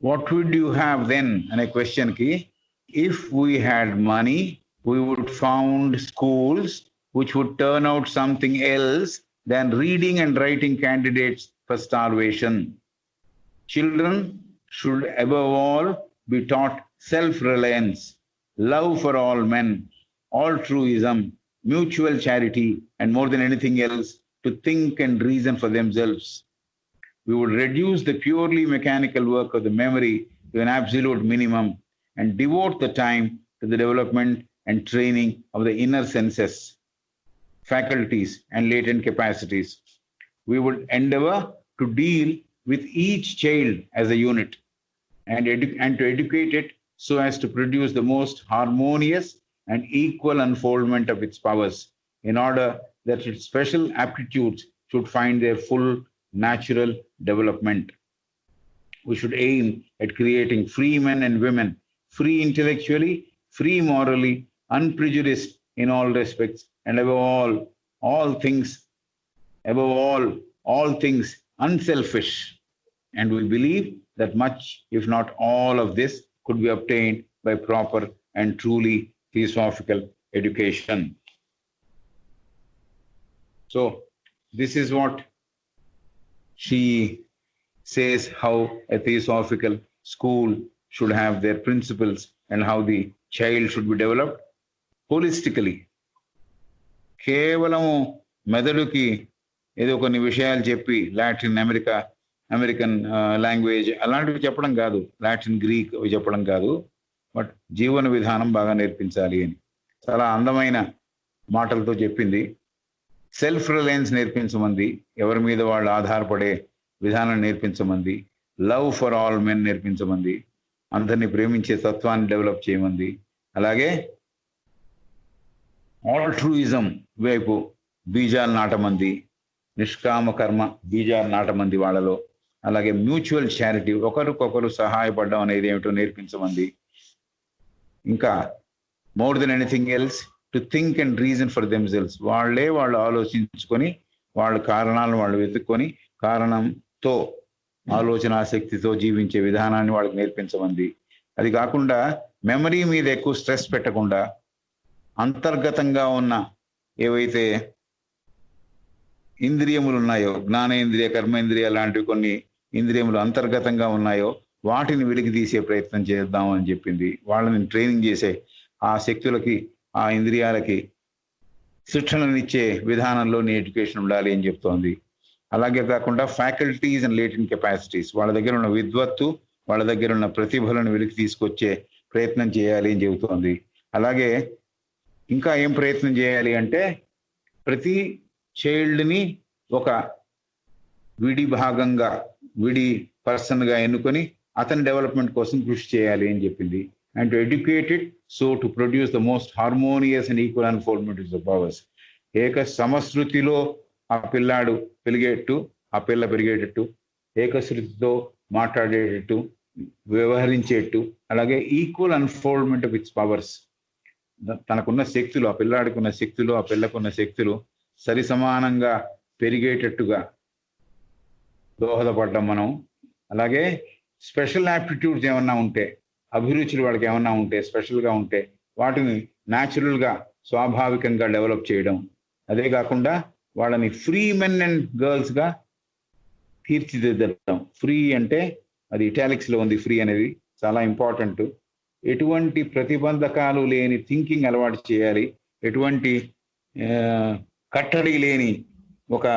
What would you have then? And a question ki, if we had money, we would found schools which would turn out something else than reading and writing candidates for starvation. Children should above all be taught self-reliance, love for all men, altruism, mutual charity, and more than anything else, to think and reason for themselves. We would reduce the purely mechanical work of the memory to an absolute minimum and devote the time to the development and training of the inner senses, faculties, and latent capacities. We would endeavor to deal with each child as a unit and to educate it so as to produce the most harmonious and equal unfoldment of its powers, in order that its special aptitudes should find their full natural development. We should aim at creating free men and women, free intellectually, free morally, unprejudiced in all respects, and above all things unselfish. And we believe that much, if not all of this, could be obtained by proper and truly theosophical education. So this is what she says, how a theosophical school should have their principles and how the child should be developed holistically. కేవలం మెదడుకి ఏదో కొన్ని విషయాలు చెప్పి Latin American language అలాంటివి చెప్పడం కాదు, Latin Greek చెప్పడం కాదు, బట్ జీవన విధానం బాగా నేర్పించాలి అని చాలా అందమైన మాటలతో చెప్పింది. సెల్ఫ్ రిలయన్స్ నేర్పించమంది, ఎవరి మీద వాళ్ళు ఆధారపడే విధానం నేర్పించమంది. లవ్ ఫర్ ఆల్ మెన్ నేర్పించమంది, అందరినీ ప్రేమించే తత్వాన్ని డెవలప్ చేయమంది. అలాగే ఆల్ట్రూయిజం వైపు బీజాలు నాటమంది, నిష్కామ కర్మ బీజాలు నాటమంది వాళ్ళలో. అలాగే మ్యూచువల్ చారిటీ, ఒకరికొకరు సహాయపడడం అనేది ఏమిటో నేర్పించమంది. ఇంకా more than anything else to think and reason for themselves, వాళ్ళు ఆలోచించుకొని వాళ్ళ కారణాలను వాళ్ళు వెతుక్కొని కారణంతో ఆలోచన శక్తితో జీవించే విధానాన్ని వాళ్ళకి నేర్పించమంది. అది కాకుండా మెమరీ మీద ఎక్కువ స్ట్రెస్ పెట్టకుండా అంతర్గతంగా ఉన్న ఏవైతే ఇంద్రియములు ఉన్నాయో, జ్ఞానేంద్రియ కర్మేంద్రియ లాంటివి కొన్ని ఇంద్రియములు అంతర్గతంగా ఉన్నాయో వాటిని వెలికి తీసే ప్రయత్నం చేద్దాం అని చెప్పింది. వాళ్ళని ట్రైనింగ్ చేసే ఆ శక్తులకి ఆ ఇంద్రియాలకి శిక్షణనిచ్చే విధానంలో నీ ఎడ్యుకేషన్ ఉండాలి అని చెప్తోంది. అలాగే కాకుండా ఫ్యాకల్టీస్ అండ్ లేటెంట్ కెపాసిటీస్, వాళ్ళ దగ్గర ఉన్న విద్వత్తు వాళ్ళ దగ్గర ఉన్న ప్రతిభలను వెలికి తీసుకొచ్చే ప్రయత్నం చేయాలి అని చెబుతోంది. అలాగే ఇంకా ఏం ప్రయత్నం చేయాలి అంటే ప్రతి చైల్డ్ని ఒక విడి పర్సన్గా ఎన్నుకొని అతని డెవలప్మెంట్ కోసం కృషి చేయాలి అని చెప్పింది. And to educate it so to produce the most harmonious and equal unfoldment of the powers. ఏక సమశృతిలో ఆ పిల్లాడు పెరిగేట్టు, ఆ పిల్ల పెరిగేటట్టు, ఏకశృతితో మాట్లాడేటట్టు, వ్యవహరించేట్టు, అలాగే equal unfoldment of its powers. తనకున్న శక్తులు, ఆ పిల్లాడికి ఉన్న శక్తులు, ఆ పిల్లకున్న శక్తులు సరి సమానంగా పెరిగేటట్టుగా దోహదపడ్డాం మనం. అలాగే స్పెషల్ యాప్టిట్యూడ్స్ ఏమన్నా ఉంటే, అభిరుచులు వాళ్ళకి ఏమన్నా ఉంటే, స్పెషల్గా ఉంటే వాటిని న్యాచురల్గా స్వాభావికంగా డెవలప్ చేయడం. అదే కాకుండా వాళ్ళని ఫ్రీ మెన్ అండ్ గర్ల్స్గా తీర్చిదిద్దడం. ఫ్రీ అంటే అది ఇటాలిక్స్లో ఉంది, ఫ్రీ అనేది చాలా ఇంపార్టెంట్. ఎటువంటి ప్రతిబంధకాలు లేని థింకింగ్ అలవాటు చేయాలి, ఎటువంటి కట్టడి లేని ఒక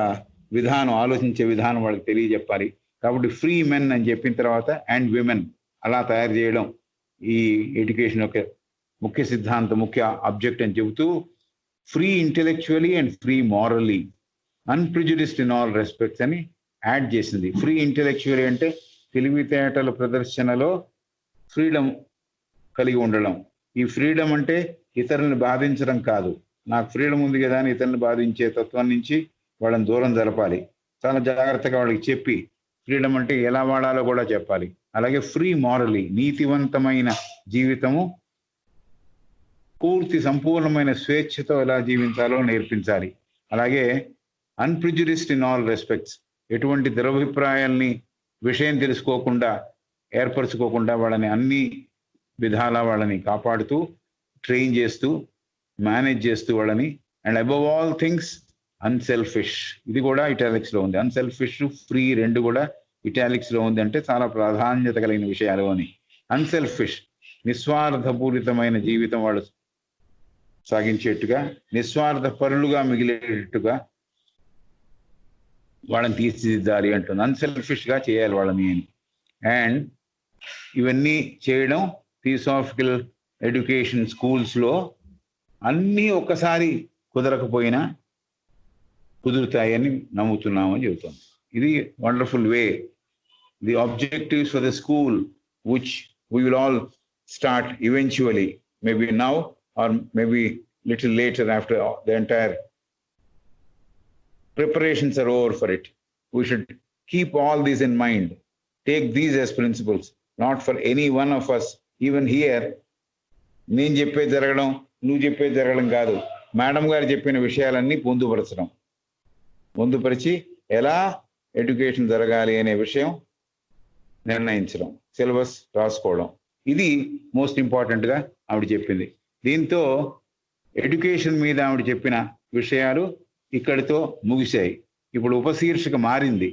విధానం, ఆలోచించే విధానం వాళ్ళకి తెలియజెప్పాలి. కాబట్టి ఫ్రీ మెన్ అని చెప్పిన తర్వాత అండ్ విమెన్ అలా తయారు చేయడం ఈ ఎడ్యుకేషన్ యొక్క ముఖ్య సిద్ధాంతం, ముఖ్య ఆబ్జెక్ట్ అని చెబుతూ free intellectually and free morally, unprejudiced in all respects అని యాడ్ చేసింది. ఫ్రీ ఇంటెలెక్చువల్లీ అంటే తెలివితేటల ప్రదర్శనలో ఫ్రీడమ్ కలిగి ఉండడం. ఈ ఫ్రీడమ్ అంటే ఇతరులను బాధించడం కాదు. నాకు ఫ్రీడమ్ ఉంది కదా అని ఇతరులను బాధించే తత్వం నుంచి వాళ్ళని దూరం జరపాలి. చాలా జాగ్రత్తగా వాళ్ళకి చెప్పి ఫ్రీడమ్ అంటే ఎలా వాడాలో కూడా చెప్పాలి. అలాగే ఫ్రీ మారలీ, నీతివంతమైన జీవితము, పూర్తి సంపూర్ణమైన స్వేచ్ఛతో ఎలా జీవించాలో నేర్పించాలి. అలాగే అన్ప్రిజుడిస్డ్ ఇన్ ఆల్ రెస్పెక్ట్స్, ఎటువంటి దురభిప్రాయాల్ని విషయం తెలుసుకోకుండా ఏర్పరచుకోకుండా వాళ్ళని అన్ని విధాలా వాళ్ళని కాపాడుతూ, ట్రైన్ చేస్తూ, మేనేజ్ చేస్తూ వాళ్ళని, and above all things unselfish, ఇది కూడా ఇటాలిక్స్ లో ఉంది. అన్సెల్ఫిష్, ఫ్రీ రెండు కూడా ఇటాలిక్స్ లో ఉంది. అంటే చాలా ప్రాధాన్యత కలిగిన విషయాలు అని. అన్సెల్ఫిష్, నిస్వార్థపూరితమైన జీవితం వాళ్ళు సాగించేట్టుగా, నిస్వార్థ పరులుగా మిగిలేట్టుగా వాళ్ళని తీర్చిదిద్దాలి అంటుంది. అన్సెల్ఫిష్ గా చేయాలి వాళ్ళని అని. అండ్ ఇవన్నీ చేయడం థియోసాఫికల్ ఎడ్యుకేషన్ స్కూల్స్ లో అన్నీ ఒక్కసారి కుదరకపోయినా కుదురుతాయని నమ్ముతున్నామని చెబుతాం. ఇది wonderful way. The objectives for the school which we will all start eventually, maybe now or maybe little later after the entire preparations are over for it. We should keep all these in mind. Take these as principles, not for any one of us. Even here, నేను చెప్పేది జరగడం, నువ్వు చెప్పేది జరగడం కాదు. Madam గారు చెప్పిన విషయాలన్నీ పొందుపరిచి ఎలా ఎడ్యుకేషన్ జరగాలి అనే విషయం నిర్ణయించడం, సిలబస్ రాసుకోవడం, ఇది మోస్ట్ ఇంపార్టెంట్ గా ఆవిడ చెప్పింది. దీంతో ఎడ్యుకేషన్ మీద ఆవిడ చెప్పిన విషయాలు ఇక్కడితో ముగిశాయి. ఇప్పుడు ఉపశీర్షిక మారింది.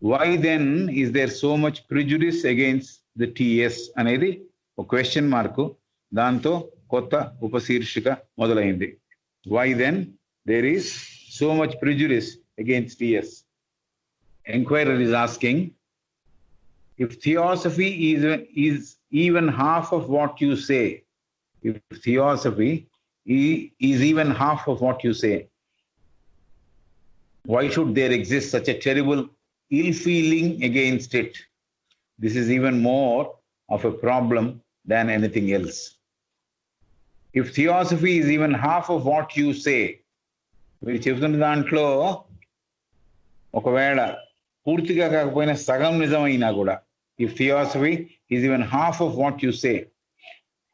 Why then is there so much prejudice against the TS అనేది ఒక క్వశ్చన్ మార్కు. దాంతో కొత్త ఉపశీర్షిక మొదలైంది. Why then there is so much prejudice against TS. Enquirer is asking, if theosophy is even half of what you say, if theosophy is even half of what you say, why should there exist such a terrible ill feeling against it? This is even more of a problem than anything else. If theosophy is even half of what you say, మీరు చెబుతున్న దాంట్లో ఒకవేళ పూర్తిగా కాకపోయినా సగం నిజమైనా కూడా, if theosophy is even half of what you say,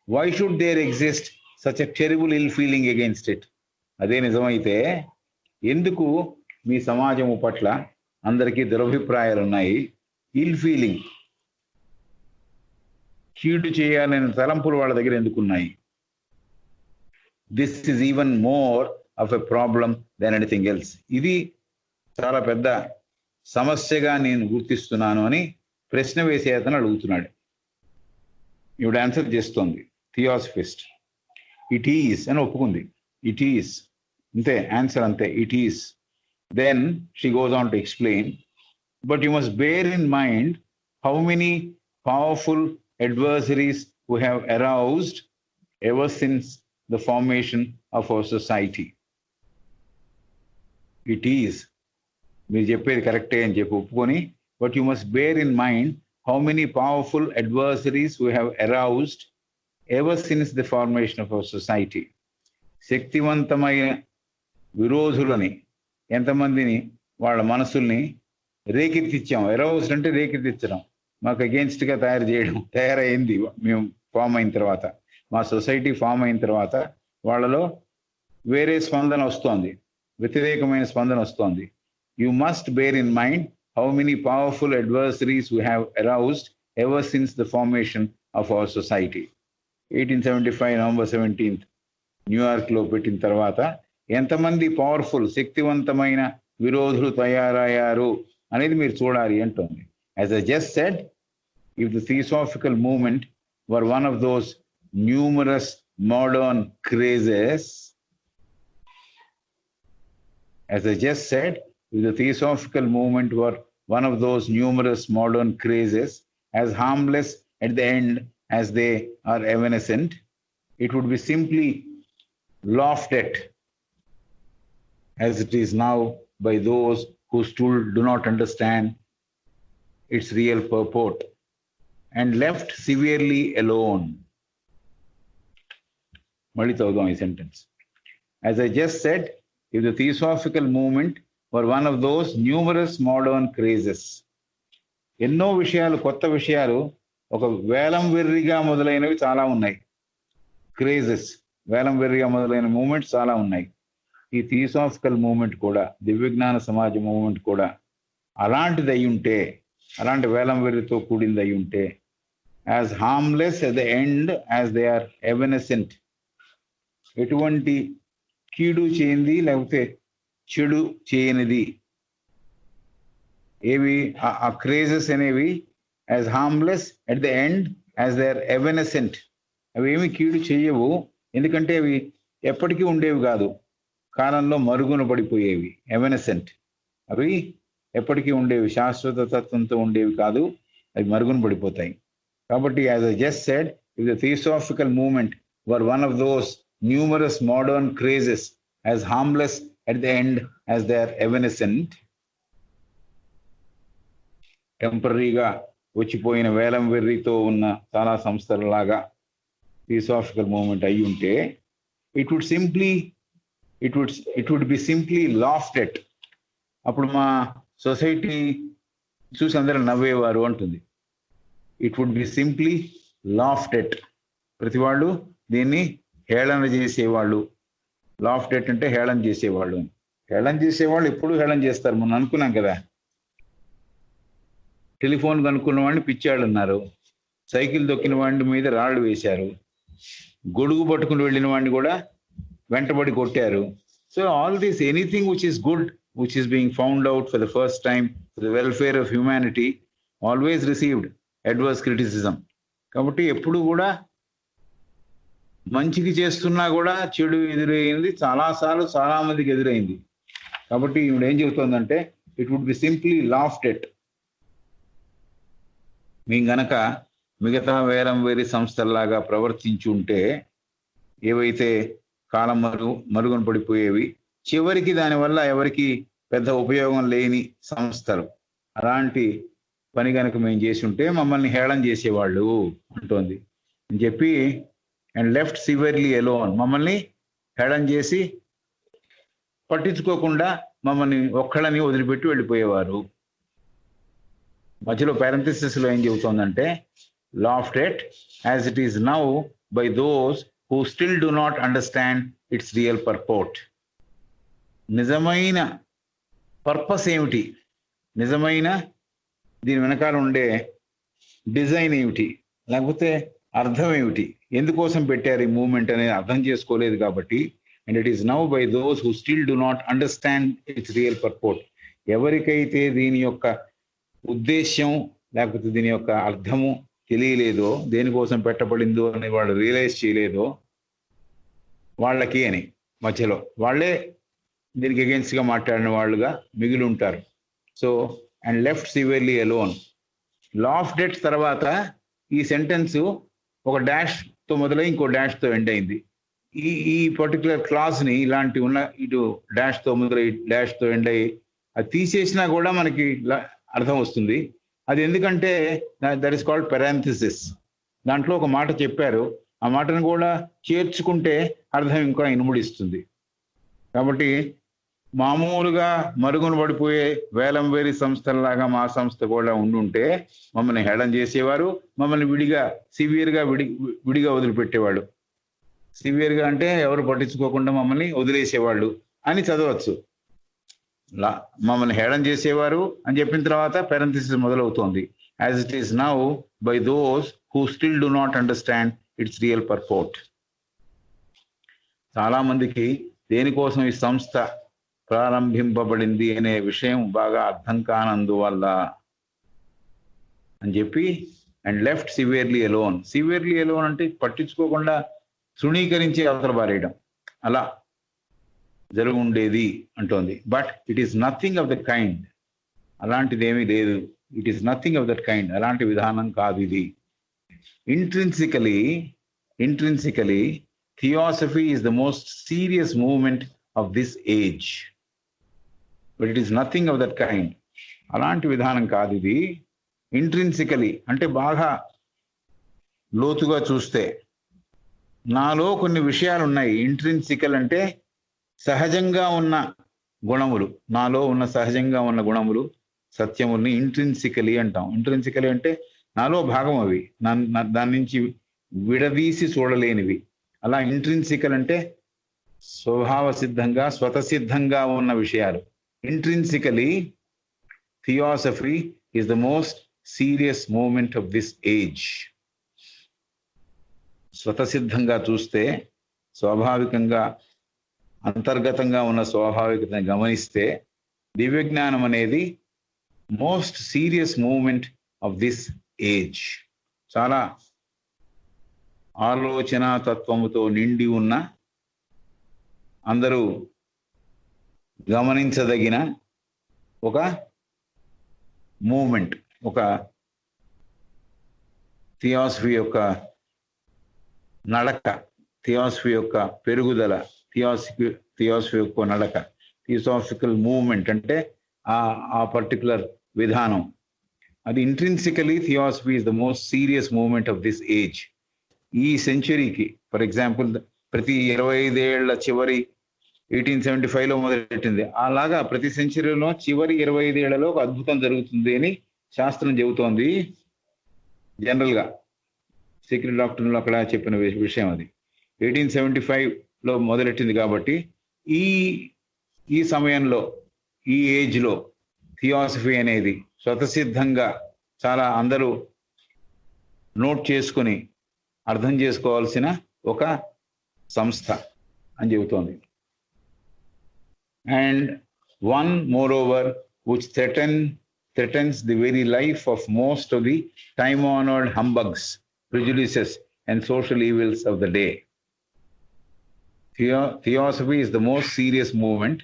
why should there exist such a terrible ill feeling against it? అదే నిజమైతే ఎందుకు మీ సమాజము పట్ల అందరికీ దురభిప్రాయాలు ఉన్నాయి? ఇల్ ఫీలింగ్, కీడు చేయాలనే తలంపులు వాళ్ళ దగ్గర ఎందుకున్నాయి? This is even more of a problem than anything else. ఇది చాలా పెద్ద సమస్యగా నేను గుర్తిస్తున్నాను అని ప్రశ్న వేసే అతను అడుగుతున్నాడు. ఇవిడ ఆన్సర్ చేస్తోంది, థియోసఫిస్ట్. ఇట్ ఈస్ అని ఒప్పుకుంది. ఇట్ ఈస్ అంతే, ఆన్సర్ అంతే, it is. Then she goes on to explain, but you must bear in mind how many powerful adversaries who have aroused ever since the formation of our society. It is, మీరు చెప్పేది కరెక్టే అని చెప్పి ఒప్పుకొని, but you must bear in mind how many powerful adversaries who have aroused ever since the formation of our society. శక్తివంతమైన విరోధులని, ఎంతమందిని వాళ్ళ మనసుల్ని రేకెత్తిచ్చాం. అరౌజ్డ్ అంటే రేకెత్తించడం, మాకు అగేన్స్ట్ గా తయారైంది. మేము ఫామ్ అయిన తర్వాత, మా సొసైటీ ఫామ్ అయిన తర్వాత వాళ్ళలో వేరే స్పందన వస్తోంది, వ్యతిరేకమైన స్పందన వస్తోంది. You must bear in mind how many powerful adversaries we have aroused ever since the formation of our society. 1875 November 17 New York లో పెట్టిన తర్వాత ఎంతమంది పవర్ఫుల్ శక్తివంతమైన విరోధులు తయారయ్యారు అనేది మీరు చూడాలి అంటుంది. As I just said, if the Theosophical movement were one of those numerous modern crazes, as I just said, if the Theosophical movement were one of those numerous modern crazes, as harmless at the end as they are evanescent, it would be simply laughed at, as it is now, by those who still do not understand its real purport and left severely alone. మళ్ళీ చదువుదాం ఈ sentence. As I just said, if the Theosophical movement were one of those numerous modern crazes, ఎన్నో విషయాలు, కొత్త విషయాలు, ఒక వేలం వెర్రిగా మొదలైనవి చాలా ఉన్నాయి. క్రేజెస్, వేలం వెర్రిగా మొదలైన మూమెంట్స్ చాలా ఉన్నాయి. ఈ థియోసాఫికల్ మూమెంట్ కూడా, దివ్యజ్ఞాన సమాజ మూమెంట్ కూడా అలాంటిది అయి ఉంటే, అలాంటి వేలం వెర్రితో కూడింది అయి ఉంటే, as harmless at the end as they are evanescent, ఎటువంటి కీడు చేయనిది లేకపోతే చెడు చేయనిది, ఏవి ఆ క్రేజెస్ అనేవి as harmless at the end as they are evanescent, అవి ఏమి కీడు చేయవు, ఎందుకంటే అవి ఎప్పటికీ ఉండేవి కాదు, కాలంలో మరుగున పడిపోయేవి. ఎవెనసెంట్, అవి ఎప్పటికీ ఉండేవి, శాశ్వత తత్వంతో ఉండేవి కాదు, అవి మరుగున పడిపోతాయి. కాబట్టి as I just said, if the theosophical movement were one of those numerous modern crazes as harmless at the end as they are evanescent, టెంపరీగా వచ్చిపోయిన వేలం వెర్రితో ఉన్న చాలా సంస్థలలాగా థియోసాఫికల్ మూవ్మెంట్ అయి ఉంటే, it would be simply laughed at. అప్పుడు మా సొసైటీ చూసి అందరూ నవ్వేవారు అంటుంది. It would be simply laughed at, ప్రతి వాళ్ళు దీన్ని హేళన చేసేవాళ్ళు. లాఫ్డ్ ఎట్ అంటే హేళన చేసేవాళ్ళు. హేళన చేసేవాళ్ళు ఎప్పుడు హేళన చేస్తారు, మనం అనుకున్నాం కదా. టెలిఫోన్ కనుక్కున్న వాడిని పిచ్చాడు అన్నారు, సైకిల్ దొక్కిన వాడి మీద రాళ్ళు వేశారు, గొడుగు పట్టుకుని వెళ్ళిన వాడిని కూడా వెంటబడి కొట్టారు. So all this, anything which is good, which is being found out for the first time for the welfare of humanity, always received adverse criticism. కాబట్టి ఎప్పుడు కూడా మంచికి చేస్తున్నా కూడా చెడు ఎదురైంది, చాలాసార్లు చాలా మందికి ఎదురైంది. కాబట్టి ఇప్పుడు ఏం చెబుతోందంటే, it would be simply laughed at. మేము గనక మిగతా వేలం వేరే సంస్థల్లాగా ప్రవర్తించి ఉంటే, ఏవైతే కాలం మరుగున పడిపోయేవి, చివరికి దానివల్ల ఎవరికి పెద్ద ఉపయోగం లేని సంస్థలు, అలాంటి పని కనుక మేము చేసి ఉంటే మమ్మల్ని హేళన చేసేవాళ్ళు అంటోంది అని చెప్పి, అండ్ లెఫ్ట్ సివియర్లీ అలోన్, మమ్మల్ని హేళన చేసి పట్టించుకోకుండా మమ్మల్ని ఒక్కళ్ళని వదిలిపెట్టి వెళ్ళిపోయేవారు. మధ్యలో పారెంథసిస్లో ఏం చెబుతోందంటే, laughed at as it is now by those who still do not understand its real purport. నిజమైన పర్పస్ ఏమిటి, నిజమైన దీని వెనకాల ఉండే డిజైన్ ఏమిటి, లేకపోతే అర్థం ఏమిటి, ఎందుకోసం పెట్టారు ఈ మూవ్మెంట్ అనేది అర్థం చేసుకోలేదు కాబట్టి, and it is now by those who still do not understand its real పర్పోర్ట్, ఎవరికైతే దీని యొక్క ఉద్దేశ్యం లేకపోతే దీని యొక్క అర్థము తెలియలేదో, దేనికోసం పెట్టబడిందో అని వాళ్ళు రియలైజ్ చేయలేదో వాళ్ళకి అని మధ్యలో వాళ్ళే దీనికి అగేన్స్ట్గా మాట్లాడిన వాళ్ళుగా మిగిలి ఉంటారు. So and left severely alone, laughed at తర్వాత ఈ సెంటెన్స్ ఒక డాష్తో మొదలై ఇంకో డాష్తో ఎండ్ అయింది. ఈ పర్టికులర్ క్లాస్ని ఇలాంటి ఉన్న ఇటు డాష్తో మొదలై డాష్తో ఎండ్ అయ్యి అది తీసేసినా కూడా మనకి అర్థం వస్తుంది. అది ఎందుకంటే దట్ ఈస్ కాల్డ్ పారెంథసిస్. దాంట్లో ఒక మాట చెప్పారు, ఆ మాటను కూడా చేర్చుకుంటే అర్థం ఇంకా ఇనుముడిస్తుంది. కాబట్టి మామూలుగా మరుగున పడిపోయే వేలం వేరి సంస్థలలాగా మా సంస్థ కూడా ఉండుంటే మమ్మల్ని హేళన చేసేవారు, మమ్మల్ని విడిగా వదిలిపెట్టేవాళ్ళు. సివియర్గా అంటే ఎవరు పట్టించుకోకుండా మమ్మల్ని వదిలేసేవాళ్ళు అని చదవచ్చు. మమ్మల్ని హేళన చేసేవారు అని చెప్పిన తర్వాత పారెంథసిస్ మొదలవుతోంది. As it is now by those who still do not understand its real purport. చాలా మందికి దేనికోసం ఈ సంస్థ ప్రారంభింపబడింది అనే విషయం బాగా అర్థం కానందువల్ల అని చెప్పి, and left severely alone. Severely alone అంటే పట్టించుకోకుండా తృణీకరించి అవతల పారేయడం, అలా జరుగు ఉండేది అంటోంది. But it is nothing of the kind, అలాంటిది ఏమీ లేదు. It is nothing of that kind, అలాంటి విధానం కాదు ఇది. Intrinsically theosophy is the most serious movement of this age, but it is nothing of that kind, అలాంటి విధానం కాదు ఇది. ఇంట్రిన్సికలీ అంటే బాగా లోతుగా చూస్తే నాలో కొన్ని విషయాలు ఉన్నాయి. ఇంట్రిన్సికల్ అంటే సహజంగా ఉన్న గుణములు, నాలో ఉన్న సహజంగా ఉన్న గుణములు, సత్యముల్ని ఇంట్రిన్సికలీ అంటాం. ఇంట్రిన్సికలీ అంటే నాలో భాగం అవి, దాని నుంచి విడదీసి చూడలేనివి. అలా ఇంట్రిన్సికల్ అంటే స్వభావ సిద్ధంగా, స్వతసిద్ధంగా ఉన్న విషయాలు. Intrinsically theosophy is the most serious movement of this age. స్వతసిద్ధంగా చూస్తే, స్వాభావికంగా అంతర్గతంగా ఉన్న స్వాభావికతని గమనిస్తే, దివ్యజ్ఞానం అనేది most serious movement of this age. చాలా ఆలోచన తత్వముతో నిండి ఉన్న, అందరూ గమనించదగిన ఒక మూమెంట్, ఒక థియాసఫీ యొక్క నడక, థియాసఫీ యొక్క పెరుగుదల, థియాసఫీ యొక్క నడక, థియోసాఫికల్ మూవ్మెంట్ అంటే ఆ పర్టికులర్ విధానం. అది intrinsically theosophy is the most serious movement of this age. ఈ సెంచరీకి ఫర్ ఎగ్జాంపుల్ ప్రతి 25 ఏళ్ల చివరి 1875లో మొదలెట్టింది. అలాగా ప్రతి సెంచరీలో చివరి 25 ఏళ్లలో ఒక అద్భుతం జరుగుతుంది అని శాస్త్రం చెబుతోంది. జనరల్గా సీక్రెట్ డాక్టర్లో అక్కడ చెప్పిన విషయం అది. 1875లో మొదలెట్టింది కాబట్టి ఈ సమయంలో, ఈ ఏజ్లో థియాసఫీ అనేది స్వతసిద్ధంగా చాలా అందరూ నోట్ చేసుకుని అర్థం చేసుకోవాల్సిన ఒక సంస్థ అని చెబుతోంది. And one more over which threatens the very life of most of the time-honored humbugs, prejudices and social evils of the day. Theosophy is the most serious movement.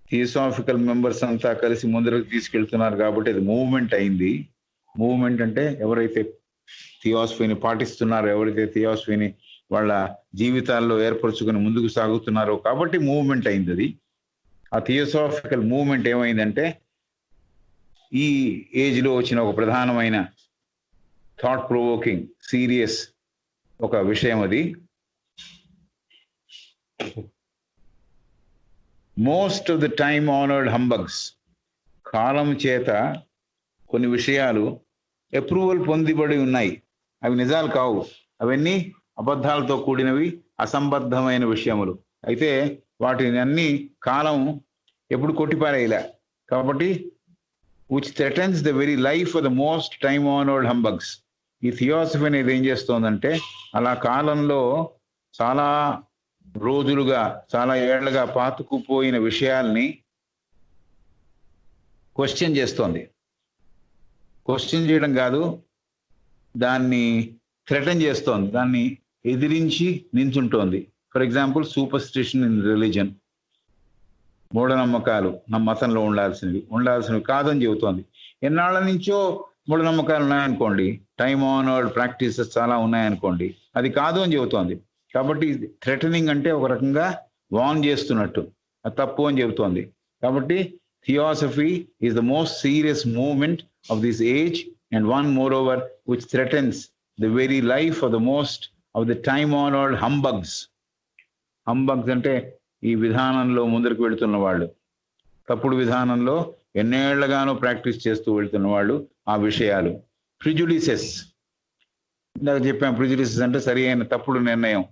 Theosophical members అంతా కలిసి ముందరకు తీసుకెళ్తున్నారు కాబట్టి అది మూవ్మెంట్ అయింది. Movement అంటే ఎవరైతే థియాసఫీని పాటిస్తున్నారో, ఎవరైతే థియాసఫీని వాళ్ళ జీవితాల్లో ఏర్పరచుకుని ముందుకు సాగుతున్నారో కాబట్టి మూవ్మెంట్ అయింది అది. ఆ థియోసాఫికల్ మూవ్మెంట్ ఏమైందంటే ఈ ఏజ్లో వచ్చిన ఒక ప్రధానమైన థాట్ ప్రొవోకింగ్ సీరియస్ ఒక విషయం అది. Most of the time honoured humbugs, కాలం చేత కొన్ని విషయాలు అప్రూవల్ పొందిబడి ఉన్నాయి, అవి నిజాలు కావు, అవన్నీ అబద్ధాలతో కూడినవి, అసంబద్ధమైన విషయములు. అయితే వాటిని అన్ని కాలం ఎప్పుడు కొట్టిపారేయలే కాబట్టి which threatens the very life of the most time-honored humbugs. ఈ థియాసఫీ అనేది ఏం చేస్తోందంటే అలా కాలంలో చాలా రోజులుగా, చాలా ఏళ్లుగా పాతుకుపోయిన విషయాల్ని క్వశ్చన్ చేస్తోంది. క్వశ్చన్ చేయడం కాదు, దాన్ని థ్రెటన్ చేస్తోంది, దాన్ని ఎదిరించి నించుంటోంది. For example superstition in religion, మూఢనమ్మకాలు నా మతంలో ఉండాల్సినవి కాదని చెబుతోంది. ఎన్నాళ్ళ నుంచో మూఢనమ్మకాలు ఉన్నాయనుకోండి, టైమ్ ఆనర్డ్ ప్రాక్టీసెస్ చాలా ఉన్నాయనుకోండి, అది కాదు అని చెబుతోంది. కాబట్టి థ్రెటనింగ్ అంటే ఒక రకంగా వార్న్ చేస్తున్నట్టు, అది తప్పు అని చెబుతోంది. కాబట్టి theosophy is the most serious movement of this age and one more over which threatens the very life of the most of the time honoured humbugs. Humbugs అంటే ఈ విధానంలో ముందరికి వెళుతున్న వాళ్ళు, తప్పుడు విధానంలో ఎన్నేళ్లగానో ప్రాక్టీస్ చేస్తూ వెళ్తున్న వాళ్ళు, ఆ విషయాలు. ప్రిజుడిసెస్, ఇందాక చెప్పాం, ప్రిజుడిసెస్ అంటే సరి అయిన తప్పుడు నిర్ణయం,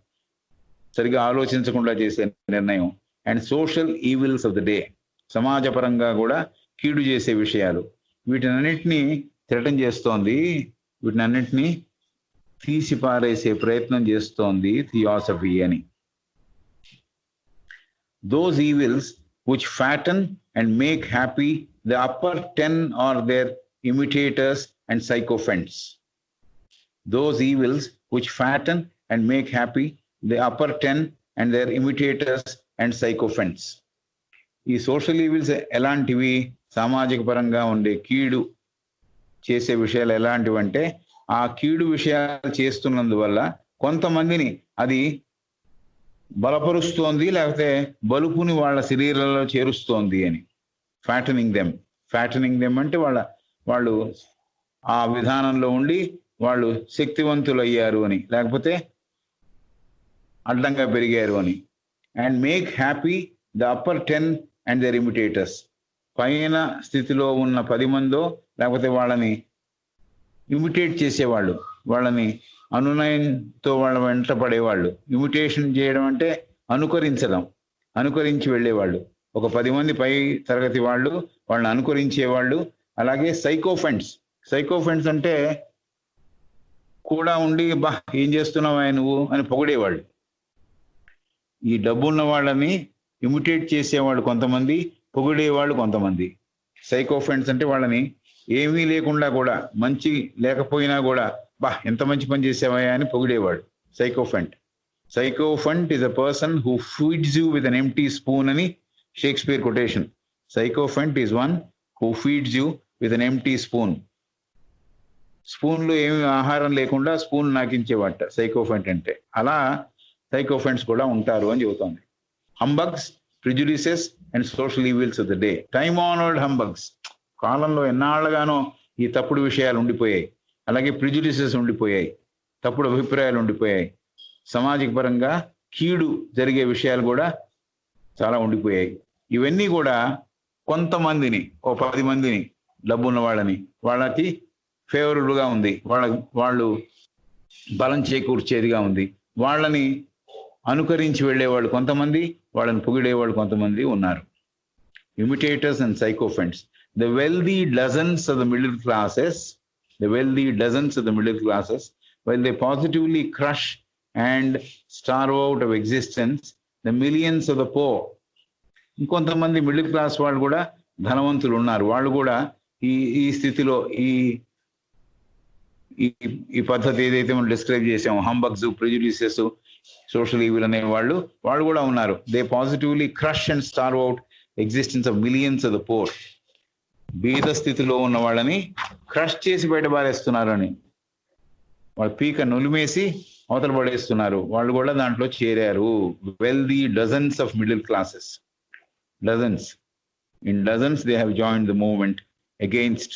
సరిగా ఆలోచించకుండా చేసే నిర్ణయం. And social evils of the day, సమాజపరంగా కూడా కీడు చేసే విషయాలు. వీటినన్నింటినీ థ్రెటన్ చేస్తోంది, వీటినన్నింటినీ తీసి పారేసే ప్రయత్నం చేస్తోంది థియాసఫీ అని. Those evils which fatten and make happy the upper 10 or their imitators and sycophants. Those evils which fatten and make happy the upper 10 and their imitators and sycophants. ఈ సోషల్ ఈవిల్స్ ఎలాంటివి? సామాజిక పరంగా ఉండే కీడు చేసే విషయాలు ఎలాంటివంటే, ఆ కీడు విషయాలు చేస్తున్నందువల్ల కొంతమందిని అది బలపరుస్తోంది, లేకపోతే బలుపుని వాళ్ళ శరీరాల్లో చేరుస్తోంది అని. ఫ్యాటనింగ్ దెమ్ అంటే వాళ్ళు ఆ విధానంలో ఉండి వాళ్ళు శక్తివంతులు అయ్యారు అని, లేకపోతే అడ్డంగా పెరిగారు అని. And make happy the upper 10 and their imitators. పైన స్థితిలో ఉన్న 10 మందో లేకపోతే వాళ్ళని ఇమిటేట్ చేసేవాళ్ళు, వాళ్ళని అనునయంతో వాళ్ళ వెంట పడేవాళ్ళు. ఇమిటేషన్ చేయడం అంటే అనుకరించడం, అనుకరించి వెళ్ళేవాళ్ళు. ఒక 10 మంది పై తరగతి వాళ్ళు వాళ్ళని అనుకరించేవాళ్ళు. అలాగే సైకోఫెంట్స్. సైకోఫెంట్స్ అంటే కూడా ఉండి బా ఏం చేస్తున్నావా నువ్వు అని పొగిడేవాళ్ళు. ఈ డబ్బున్న వాళ్ళని ఇమిటేట్ చేసేవాళ్ళు కొంతమంది, పొగిడేవాళ్ళు కొంతమంది. సైకోఫెంట్స్ అంటే వాళ్ళని ఏమీ లేకుండా కూడా, మంచి లేకపోయినా కూడా బా ఎంత మంచి పని చేసేవా అని పొగిడేవాడు sycophant. Sycophant is a person who feeds you with an empty spoon అని Shakespeare quotation. Sycophant is one who feeds you with an empty spoon. స్పూన్లో ఏమి ఆహారం లేకుండా స్పూన్ నాకించేవాట సైకోఫెంట్ అంటే. అలా సైకోఫెంట్స్ కూడా ఉంటారు అని చెబుతోంది. Humbugs, prejudices and social evils of the day. Time honoured humbugs. కాలంలో ఎన్నాళ్ళగానో ఈ తప్పుడు విషయాలు ఉండిపోయాయి. అలాగే ప్రిజుడిసెస్ ఉండిపోయాయి, తప్పుడు అభిప్రాయాలు ఉండిపోయాయి. సామాజిక పరంగా కీడు జరిగే విషయాలు కూడా చాలా ఉండిపోయాయి. ఇవన్నీ కూడా కొంతమందిని, ఓ 10 మందిని, డబ్బున్న వాళ్ళని, వాళ్ళకి ఫేవరబుల్గా ఉంది, వాళ్ళు బలం చేకూర్చేదిగా ఉంది. వాళ్ళని అనుకరించి వెళ్ళేవాళ్ళు కొంతమంది, వాళ్ళని పొగిడేవాళ్ళు కొంతమంది ఉన్నారు. Imitators and sycophants. The wealthy dozens of the middle classes, while they positively crush and starve out of existence the millions of the poor. ఇంకొంతమంది మిడిల్ క్లాస్ వాళ్ళు కూడా ధనవంతులు ఉన్నారు. వాళ్ళు కూడా ఈ స్థితిలో ఈ పద్ధతి ఏదైతే మనం డిస్క్రైబ్ చేసాము, హంబగ్స్, ప్రిజుడిసెస్, సోషల్ ఈవిల్ అనే వాళ్ళు కూడా ఉన్నారు. They positively crush and starve out existence of millions of the pour. బీద స్థితిలో ఉన్న వాళ్ళని క్రష్ చేసి బయట పారేస్తున్నారు అని, వాళ్ళ పీక నులిమేసి అవతల పడేస్తున్నారు. వాళ్ళు కూడా దాంట్లో చేరారు. Wealthy dozens of middle classes, dozens, in dozens they have joined the movement against.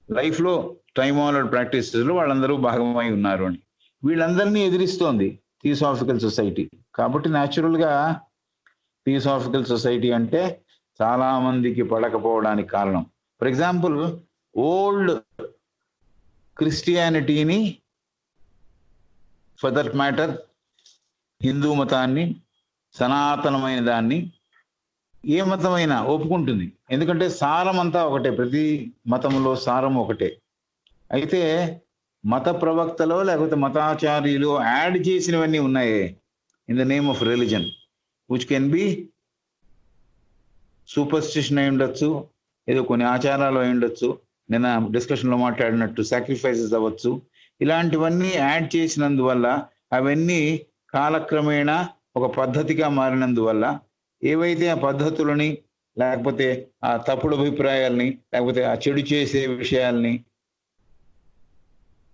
లైఫ్లో టైమ్ ఆనర్డ్ ప్రాక్టీసెస్లో వాళ్ళందరూ భాగమై ఉన్నారు అని. వీళ్ళందరినీ ఎదిరిస్తోంది థియోసాఫికల్ సొసైటీ. కాబట్టి న్యాచురల్గా థియోసాఫికల్ సొసైటీ అంటే చాలా మందికి పడకపోవడానికి కారణం. ఫర్ ఎగ్జాంపుల్, ఓల్డ్ క్రిస్టియానిటీని, ఫర్ దట్ మ్యాటర్ హిందూ మతాన్ని, సనాతనమైన దాన్ని, ఏ మతమైనా ఒప్పుకుంటుంది. ఎందుకంటే సారం అంతా ఒకటే, ప్రతి మతంలో సారం ఒకటే. అయితే మత ప్రవక్తలో లేకపోతే మతాచార్యులు యాడ్ చేసినవన్నీ ఉన్నాయే in the name of religion, which can be superstition అయి ఉండొచ్చు, ఏదో కొన్ని ఆచారాలు అయి ఉండొచ్చు, నిన్న డిస్కషన్లో మాట్లాడినట్టు సాక్రిఫైసెస్ అవ్వచ్చు. ఇలాంటివన్నీ యాడ్ చేసినందువల్ల, అవన్నీ కాలక్రమేణా ఒక పద్ధతిగా మారినందువల్ల, ఏవైతే ఆ పద్ధతులని లేకపోతే ఆ తప్పుడు అభిప్రాయాల్ని లేకపోతే ఆ చెడు చేసే విషయాల్ని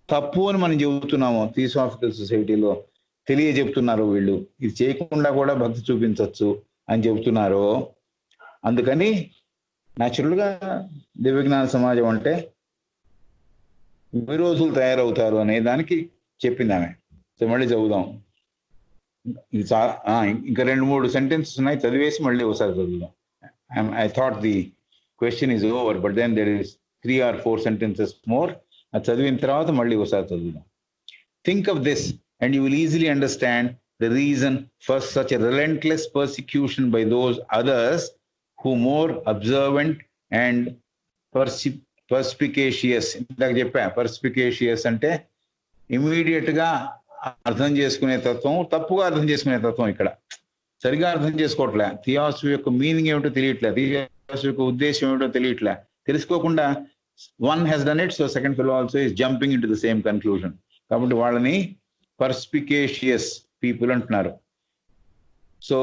తప్పు అని మనం చెబుతున్నాము థియోసాఫికల్ సొసైటీలో, తెలియజెప్తున్నారు వీళ్ళు. ఇది చేయకుండా కూడా భక్తి చూపించవచ్చు అని చెబుతున్నారు. అందుకని న్యాచురల్గా దివ్యజ్ఞాన సమాజం అంటే విరోధులు తయారవుతారు అనే దానికి చెప్పింది ఆమె. సో మళ్ళీ చదువుదాం. ఇది ఇంకా 2-3 సెంటెన్సెస్ ఉన్నాయి, చదివేసి మళ్ళీ ఒకసారి చదువుదాం. I thought the question is over, but then there is 3 or 4 sentences more. అది చదివిన తర్వాత మళ్ళీ ఒకసారి చదువుదాం. Think of this and you will easily understand the reason for such a relentless persecution by those others who more observant and perspicacious. ఇందాక చెప్పా, perspicacious అంటే immediate గా అర్థం చేసుకునే తత్వం, తప్పుగా అర్థం చేసుకునే తత్వం. ఇక్కడ సరిగా అర్థం చేసుకోవట్లే, థియాసఫీ యొక్క మీనింగ్ ఏమిటో తెలియట్లే, థియాసఫీ యొక్క ఉద్దేశం ఏమిటో తెలియట్లే. తెలుసుకోకుండా one has done it, so second fellow also is jumping into the same conclusion. కాబట్టి వాళ్ళని perspicacious people అంటున్నారు. So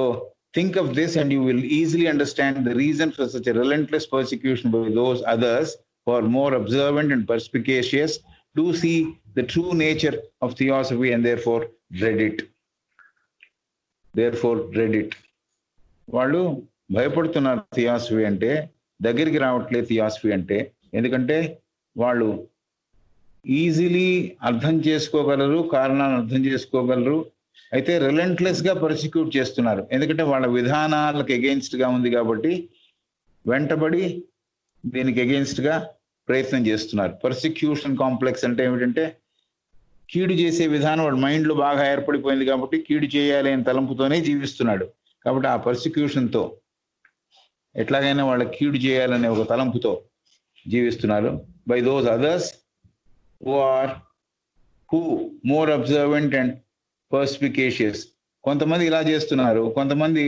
think of this and you will easily understand the reason for such a relentless persecution by those others who are more observant and perspicacious, to see the true nature of theosophy and therefore dread it. వాళ్ళు భయపడుతున్నారు theosophy అంటే, దగ్గరికి రావట్లేదు theosophy అంటే. ఎందుకంటే వాళ్ళు easily అర్థం చేసుకోగలరు, కారణాలను అర్థం చేసుకోగలరు. అయితే రిలెంట్లెస్ గా పర్సిక్యూట్ చేస్తున్నారు, ఎందుకంటే వాళ్ళ విధానాలకు ఎగెయిన్స్ట్ గా ఉంది కాబట్టి వెంటబడి దీనికి ఎగెయిన్స్ట్ గా ప్రయత్నం చేస్తున్నారు. పర్సిక్యూషన్ కాంప్లెక్స్ అంటే ఏమిటంటే కీడు చేసే విధానం వాడు మైండ్ లో బాగా ఏర్పడిపోయింది కాబట్టి కీడు చేయాలి అనే తలంపుతోనే జీవిస్తున్నాడు. కాబట్టి ఆ పర్సిక్యూషన్తో ఎట్లాగైనా వాళ్ళ కీడు చేయాలనే ఒక తలంపుతో జీవిస్తున్నారు. By those others who more observant and perspicacious. కొంతమంది ఇలా చేస్తున్నారు, కొంతమంది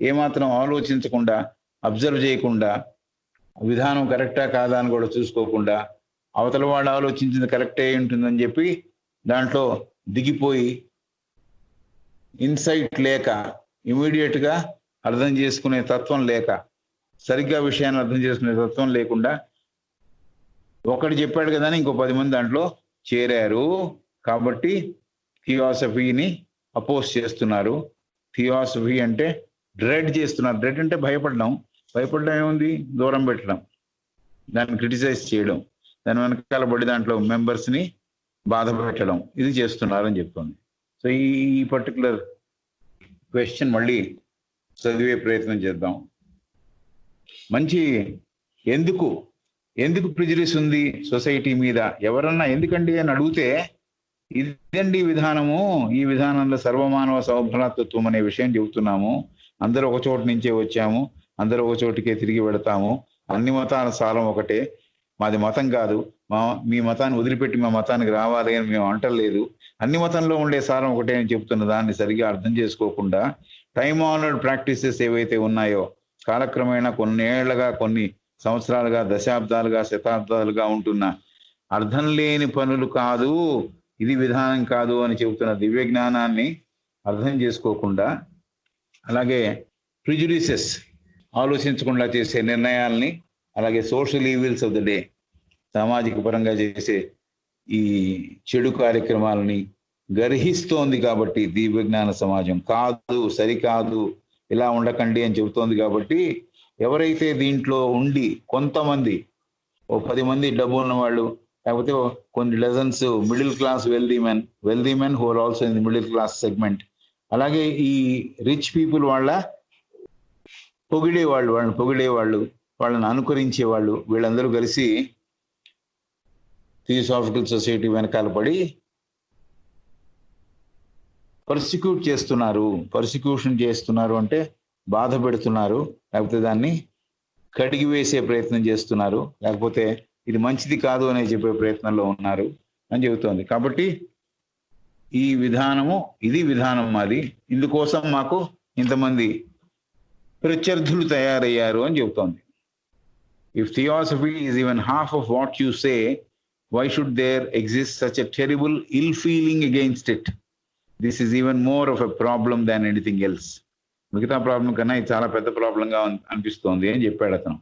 ఏమాత్రం ఆలోచించకుండా, అబ్జర్వ్ చేయకుండా, విధానం కరెక్టా కాదా అని కూడా చూసుకోకుండా అవతల వాడు ఆలోచించింది కరెక్టే ఉంటుందని చెప్పి దాంట్లో దిగిపోయి ఇన్సైట్ లేక, ఇమీడియట్ గా అర్థం చేసుకునే తత్వం లేక, సరిగ్గా విషయాన్ని అర్థం చేసుకునే తత్వం లేకుండా ఒకటి చెప్పాడు కదా అని ఇంకో 10 మంది దాంట్లో చేరారు. కాబట్టి థియాసఫీని అపోజ్ చేస్తున్నారు. థియాసఫీ అంటే డ్రెడ్ చేస్తున్నారు. డ్రెడ్ అంటే భయపడడం. భయపడడం ఏముంది? దూరం పెట్టడం, దాన్ని క్రిటిసైజ్ చేయడం, దాని వెనకాల పడి దాంట్లో మెంబర్స్ ని బాధ పెట్టడం, ఇది చేస్తున్నారని చెప్తుంది. సో ఈ పర్టికులర్ క్వశ్చన్ మళ్ళీ చదివే ప్రయత్నం చేద్దాం. మంచి ఎందుకు ప్రిజుడిస్ ఉంది సొసైటీ మీద? ఎవరన్నా ఎందుకండి అని అడిగితే ఇదండి విధానము, ఈ విధానంలో సర్వమానవ సౌభ్రాతృత్వం అనే విషయం చెబుతున్నాము. అందరూ ఒక చోటు నుంచే వచ్చాము, అందరూ ఒక చోటుకే తిరిగి వెళతాము, అన్ని మతాల సారం ఒకటే, మాది మతం కాదు, మీ మతాన్ని వదిలిపెట్టి మా మతానికి రావాలి అని మేము అంటలేదు, అన్ని మతంలో ఉండే సారం ఒకటే అని చెప్తున్న దాన్ని సరిగా అర్థం చేసుకోకుండా టైమ్ ఆనర్డ్ ప్రాక్టీసెస్ ఏవైతే ఉన్నాయో కాలక్రమేణా కొన్నేళ్లుగా, కొన్ని సంవత్సరాలుగా, దశాబ్దాలుగా, శతాబ్దాలుగా ఉంటున్న అర్థం లేని పనులు కాదు, ఇది విధానం కాదు అని చెబుతున్న దివ్య జ్ఞానాన్ని అర్థం చేసుకోకుండా, అలాగే ప్రిజుడిసెస్ ఆలోచించకుండా చేసే నిర్ణయాల్ని, అలాగే social evils of the day, సామాజిక పరంగా చేసే ఈ చెడు కార్యక్రమాలని గర్హిస్తోంది కాబట్టి దివ్య జ్ఞాన సమాజం కాదు, సరికాదు, ఇలా ఉండకండి అని చెబుతోంది. కాబట్టి ఎవరైతే దీంట్లో ఉండి కొంతమంది, ఓ 10 మంది డబ్బు ఉన్న వాళ్ళు, లేకపోతే కొన్ని dozens middle class wealthy men who are also in the middle class segment, అలాగే ఈ రిచ్ పీపుల్ వాళ్ళని పొగిడేవాళ్ళు, వాళ్ళని అనుకరించేవాళ్ళు, వీళ్ళందరూ కలిసి థియోసాఫికల్ సొసైటీ వెనకాల పడి పర్సిక్యూషన్ చేస్తున్నారు అంటే బాధ పెడుతున్నారు, లేకపోతే దాన్ని కడిగి వేసే ప్రయత్నం చేస్తున్నారు, లేకపోతే ఇది మంచిది కాదు అనే చెప్పే ప్రయత్నంలో ఉన్నారు అని చెబుతోంది. కాబట్టి ఈ విధానము, ఇది విధానం మాది, ఇందుకోసం మాకు ఇంతమంది ప్రత్యర్థులు తయారయ్యారు అని చెబుతోంది. If theosophy is even half of what you say, why should there exist such a terrible ill feeling against it? This is even more of a problem than anything else. మిగతా ప్రాబ్లం కన్నా ఇది చాలా పెద్ద ప్రాబ్లంగా అనిపిస్తోంది అని చెప్పాడు అతను.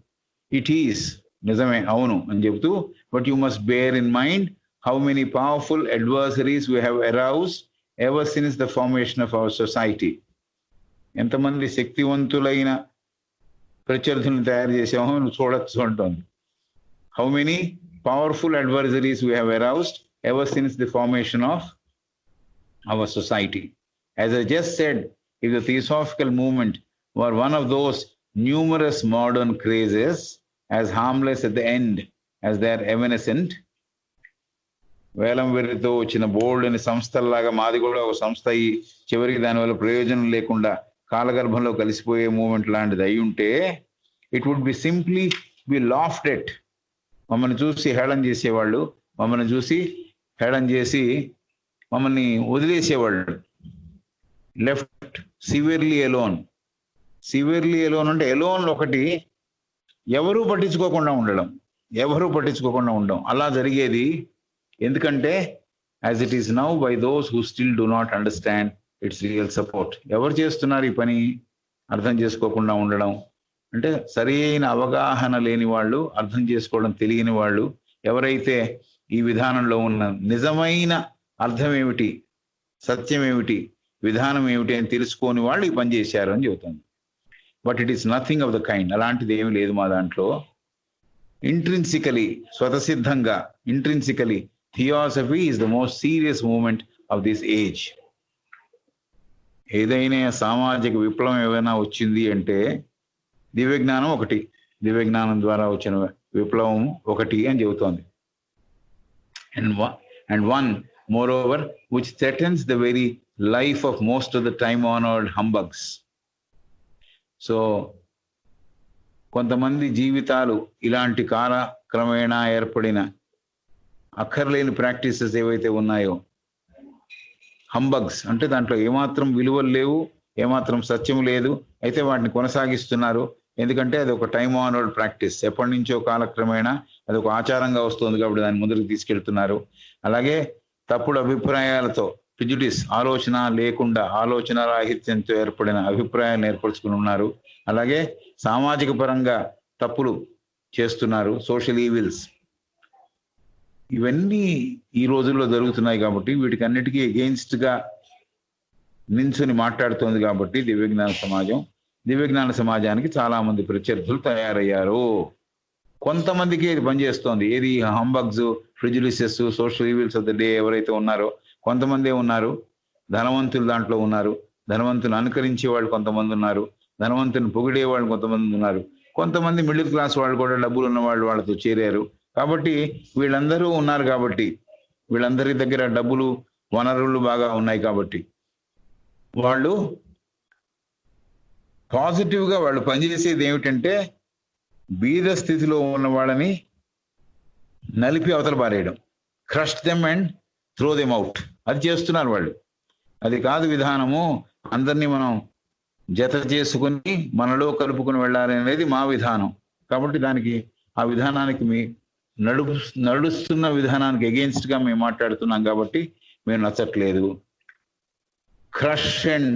It is, నిజమే, అవును అని చెబుతూ, but you must bear in mind how many powerful adversaries we have aroused ever since the formation of our society. ఎంతమంది శక్తివంతులైన ప్రత్యర్థులను తయారు చేసామో చూడొచ్చు అంటోంది. How many powerful adversaries we have aroused ever since the formation of our society. As I just said, if the Theosophical movement were one of those numerous modern crazes, as harmless at the end as they are evanescent, వేలం వెర్రితో వచ్చిన బోల్డ్ అనే సంస్థల్లాగా మాది కూడా ఒక సంస్థ అయ్యి చివరికి దానివల్ల ప్రయోజనం లేకుండా కాలగర్భంలో కలిసిపోయే మూమెంట్ లాంటిది అయి ఉంటే, it would be simply be laughed at. మమ్మల్ని చూసి హేళన చేసేవాళ్ళు, మమ్మల్ని చూసి హేళన చేసి మమ్మల్ని వదిలేసేవాళ్ళు. Left severely alone. Severely alone అంటే ఎలోన్ ఒకటి, ఎవరూ పట్టించుకోకుండా ఉండడం, అలా జరిగేది. ఎందుకంటే as it is now by those who still do not understand its real support. ఎవరు చేస్తున్నారు ఈ పని? అర్థం చేసుకోకుండా ఉండడం అంటే సరైన అవగాహన లేని వాళ్ళు, అర్థం చేసుకోవడం తెలియని వాళ్ళు, ఎవరైతే ఈ విధానంలో ఉన్న నిజమైన అర్థం ఏమిటి, సత్యం ఏమిటి, విధానం ఏమిటి అని తెలుసుకోని వాళ్ళు ఈ పని చేశారు అని చెబుతుంది. But it is nothing of the kind. అలాంటిది ఏమి లేదు మా దాంట్లో. ఇంట్రిన్సికలీ, స్వతసిద్ధంగా, intrinsically theosophy is the most serious movement of this age. ఏదైనా సామాజిక విప్లవం ఏదైనా వచ్చింది అంటే దివ్యజ్ఞానం ఒకటి, దివ్యజ్ఞానం ద్వారా వచ్చిన విప్లవం ఒకటి అని చెబుతోంది. And one more over which threatens the very life of most of the time honoured humbugs. So కొంతమంది జీవితాలు ఇలాంటి కాలక్రమేణా ఏర్పడిన అక్కర్లేని ప్రాక్టీసెస్ ఏవైతే ఉన్నాయో, హంబగ్స్ అంటే దాంట్లో ఏమాత్రం విలువలు లేవు, ఏమాత్రం సత్యం లేదు, అయితే వాటిని కొనసాగిస్తున్నారు. ఎందుకంటే అది ఒక టైమ్ ఆనర్డ్ ప్రాక్టీస్, ఎప్పటి నుంచో కాలక్రమేణా అది ఒక ఆచారంగా వస్తుంది కాబట్టి దాన్ని ముందుకు తీసుకెళ్తున్నారు. అలాగే తప్పుడు అభిప్రాయాలతో, ప్రిజుడిస్, ఆలోచన లేకుండా ఆలోచన రాహిత్యంతో ఏర్పడిన అభిప్రాయాలను ఏర్పరచుకుని ఉన్నారు. అలాగే సామాజిక పరంగా తప్పులు చేస్తున్నారు, సోషల్ ఈవిల్స్. ఇవన్నీ ఈ రోజుల్లో జరుగుతున్నాయి కాబట్టి వీటికి అన్నిటికీ ఎగెయిన్స్ట్ గా నించుని మాట్లాడుతోంది కాబట్టి దివ్యజ్ఞాన సమాజం. దివ్యజ్ఞాన సమాజానికి చాలా మంది ప్రత్యర్థులు తయారయ్యారు. కొంతమందికి ఇది పనిచేస్తోంది. ఏది humbugs, prejudices, social evils of the day ఎవరైతే ఉన్నారో కొంతమందే ఉన్నారు. ధనవంతులు దాంట్లో ఉన్నారు, ధనవంతులు అనుకరించే వాళ్ళు కొంతమంది ఉన్నారు, ధనవంతుని పొగిడే వాళ్ళు కొంతమంది ఉన్నారు, కొంతమంది మిడిల్ క్లాస్ వాళ్ళు కూడా డబ్బులు ఉన్న వాళ్ళు వాళ్ళతో చేరారు. కాబట్టి వీళ్ళందరూ ఉన్నారు కాబట్టి, వీళ్ళందరి దగ్గర డబ్బులు, వనరులు బాగా ఉన్నాయి కాబట్టి వాళ్ళు పాజిటివ్గా వాళ్ళు పనిచేసేది ఏమిటంటే బీద స్థితిలో ఉన్న వాళ్ళని నలిపి అవతల పారేయడం, crush them and throw them out. అది చేస్తున్నారు వాళ్ళు. అది కాదు విధానము. అందరినీ మనం జత చేసుకుని మనలో కలుపుకుని వెళ్ళాలి అనేది మా విధానం. కాబట్టి దానికి, ఆ విధానానికి నడుస్తున్న విధానానికి ఎగెయిన్స్ట్ గా మేము మాట్లాడుతున్నాం కాబట్టి మేము నచ్చట్లేదు. Crush and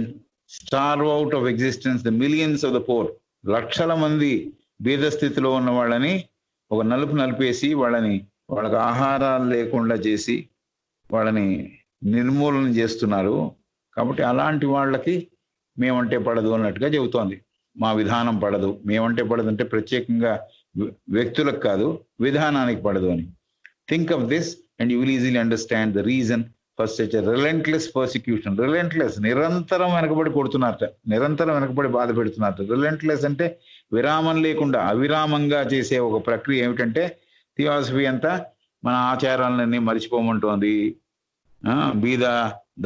starve out of existence the millions of the pour. లక్షల మంది బీద స్థితిలో ఉన్న వాళ్ళని ఒక నలిపేసి వాళ్ళకి ఆహారాలు లేకుండా చేసి వాళ్ళని నిర్మూలన చేస్తున్నారు. కాబట్టి అలాంటి వాళ్ళకి మేమంటే పడదు అన్నట్టుగా చెబుతోంది. మా విధానం పడదు. మేమంటే పడదు అంటే ప్రత్యేకంగా వ్యక్తులకు కాదు, విధానానికి పడదు అని. Think of this and you will easily understand the reason for such a relentless persecution. Relentless, నిరంతరం వెనకబడి కొడుతున్నారట, నిరంతరం వెనకబడి బాధ పెడుతున్నారట. రిలెంట్లెస్ అంటే విరామం లేకుండా అవిరామంగా చేసే ఒక ప్రక్రియ ఏమిటంటే థియాసఫీ అంతా మన ఆచారాలన్నీ మరిచిపోమంటోంది, బీద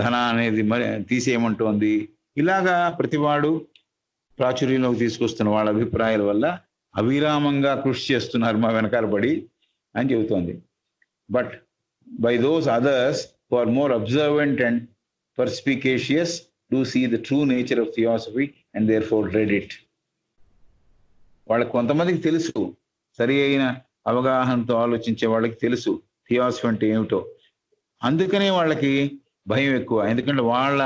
ధన అనేది తీసేయమంటోంది. ఇలాగా ప్రతివాడు ప్రాచుర్యంలోకి తీసుకొస్తున్న వాళ్ళ అభిప్రాయాల వల్ల అవిరామంగా కృషి చేస్తున్నారు మా వెనకాల పడి అని చెబుతోంది. But by those others who are more observant and perspicacious do see the true nature of theosophy and therefore dread it. వాళ్ళకి కొంతమందికి తెలుసు, సరి అయిన అవగాహనతో ఆలోచించే వాళ్ళకి తెలుసు థియాసఫీ అంటే ఏమిటో. అందుకనే వాళ్ళకి భయం ఎక్కువ. ఎందుకంటే వాళ్ళ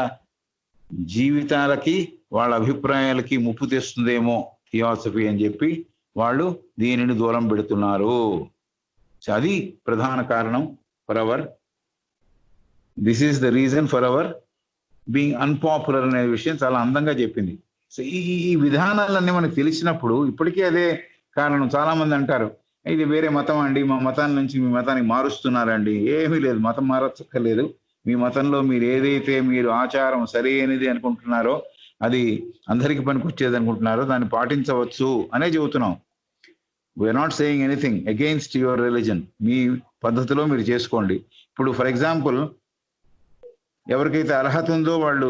జీవితాలకి, వాళ్ళ అభిప్రాయాలకి ముప్పు తెస్తుందేమో థియాసఫీ అని చెప్పి వాళ్ళు దీనిని దూరం పెడుతున్నారు. అది ప్రధాన కారణం for hour this is the reason for hour being unpopular అనే విషయం చాలా అందంగా చెప్పింది. సో ఈ విధానాలన్నీ మనకు తెలిసినప్పుడు ఇప్పటికీ అదే కారణం. చాలా మంది అంటారు ఇది వేరే మతం అండి, మా మతాన్ని నుంచి మీ మతానికి మారుస్తున్నారండి. ఏమీ లేదు, మతం మారక్కర్లేదు. మీ మతంలో మీరు ఏదైతే మీరు ఆచారం సరైనది అనుకుంటున్నారో, అది అందరికి పనికొచ్చేది అనుకుంటున్నారో దాన్ని పాటించవచ్చు అనే చెబుతున్నాం. We are not saying anything against your religion. మీ పద్ధతిలో మీరు చేసుకోండి. ఇప్పుడు ఫర్ ఎగ్జాంపుల్ ఎవరికైతే అర్హత ఉందో వాళ్ళు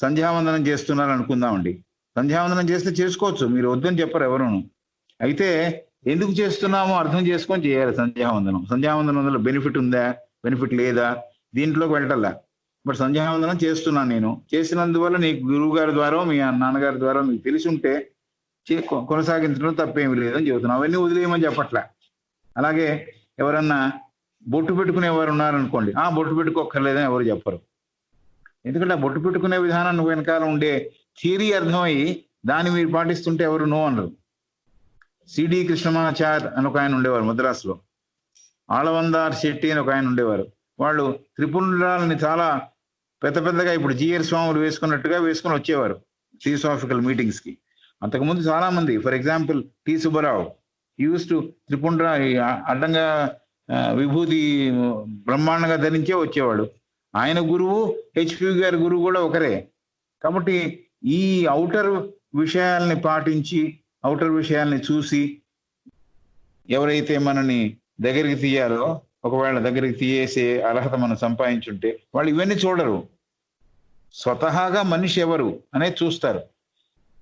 సంధ్యావందనం చేస్తున్నారు అనుకుందామండి. సంధ్యావందనం చేస్తే చేసుకోవచ్చు, మీరు వద్దని చెప్పరు ఎవరును. అయితే ఎందుకు చేస్తున్నామో అర్థం చేసుకొని చేయాలి సంధ్యావందనం. సంధ్యావందనం వల్ల బెనిఫిట్ ఉందా, బెనిఫిట్ లేదా, దీంట్లోకి వెళ్ళటల్లా. బట్ సంధ్యావందనం చేస్తున్నాను నేను, చేసినందువల్ల నీకు గురువు గారి ద్వారా, మీ నాన్నగారి ద్వారా మీకు తెలిసి ఉంటే కొనసాగించడం తప్పేమి లేదని చెబుతున్నాం. అవన్నీ వదిలేయమని చెప్పట్లే. అలాగే ఎవరన్నా బొట్టు పెట్టుకునేవారు ఉన్నారనుకోండి, బొట్టు పెట్టుకోక్కర్లేదని ఎవరు చెప్పరు. ఎందుకంటే ఆ బొట్టు పెట్టుకునే విధానం వెనకాల ఉండే థియరీ అర్థమయ్యి దాన్ని మీరు పాటిస్తుంటే ఎవరు నో అనరు. సిడి కృష్ణమాచార్ అని ఒక ఆయన ఉండేవారు మద్రాసులో, ఆళవందార్ శెట్టి అని ఒక ఆయన ఉండేవారు. వాళ్ళు త్రిపుండ్రాలని చాలా పెద్దగా ఇప్పుడు జిఆర్ స్వాములు వేసుకున్నట్టుగా వేసుకొని వచ్చేవారు థియోసాఫికల్ మీటింగ్స్ కి. అంతకుముందు చాలా మంది, for example T Subbarao used to త్రిపుండ్ర అడ్డంగా విభూతి బ్రహ్మాండంగా ధరించే వచ్చేవాడు. ఆయన గురువు హెచ్పి గారి గురువు కూడా ఒకరే. కాబట్టి ఈ ఔటర్ విషయాల్ని పాటించి, ఔటర్ విషయాల్ని చూసి ఎవరైతే మనని దగ్గరికి తీయాలో, ఒకవేళ దగ్గరికి తీయేసే అర్హత మనం సంపాదించుంటే వాళ్ళు ఇవన్నీ చూడరు. స్వతహాగా మనిషి ఎవరు అనేది చూస్తారు.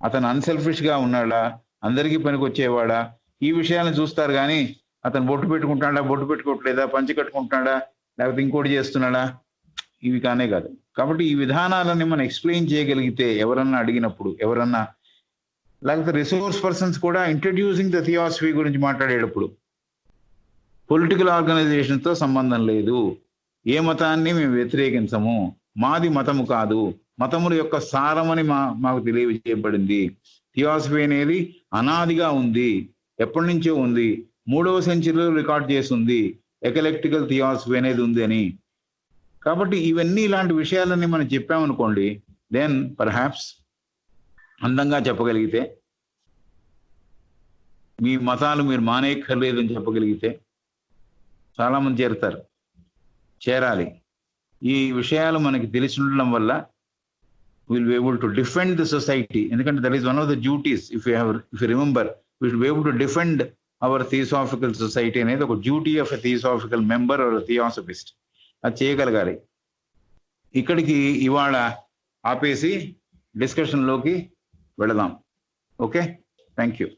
అతను అన్సెల్ఫిష్ గా ఉన్నాడా, అందరికీ పనికొచ్చేవాడా, ఈ విషయాలను చూస్తారు. కానీ అతను బొట్టు పెట్టుకుంటాడా, బొట్టు పెట్టుకోవట్లేదా, పంచి కట్టుకుంటున్నాడా, లేకపోతే ఇంకోటి చేస్తున్నాడా, ఇవి కానే కాదు. కాబట్టి ఈ విధానాలని మనం ఎక్స్ప్లెయిన్ చేయగలిగితే, ఎవరన్నా అడిగినప్పుడు, ఎవరన్నా, లేకపోతే రిసోర్స్ పర్సన్స్ కూడా ఇంట్రడ్యూసింగ్ ద థియాసఫీ గురించి మాట్లాడేటప్పుడు పొలిటికల్ ఆర్గనైజేషన్ తో సంబంధం లేదు, ఏ మతాన్ని మేము వ్యతిరేకించము, మాది మతము కాదు, మతముల యొక్క సారమని మాకు తెలియజేయబడింది. థియాసఫీ అనేది అనాదిగా ఉంది, ఎప్పటి నుంచో ఉంది, 3వ సెంచరీలో రికార్డ్ చేసి ఉంది, ఎకలెక్టికల్ థియాసఫీ అనేది ఉంది అని. కాబట్టి ఇవన్నీ ఇలాంటి విషయాలన్నీ మనం చెప్పామనుకోండి, దెన్ పర్హాప్స్ అందంగా చెప్పగలిగితే, మీ మతాలు మీరు మానేయక్కర్లేదు అని చెప్పగలిగితే చాలా మంది చేరాలి. ఈ విషయాలు మనకి తెలిసి ఉండడం వల్ల will be able to defend the society. ఎందుకంటే that is one of the duties. If you remember, we should be able to defend our theosophical society అనేది ఒక duty of a theosophical member or theosophist. అది చేయగలగాలి. ఇక్కడికి ఇవాళ ఆపేసి డిస్కషన్లోకి వెళదాం. Okay, thank you.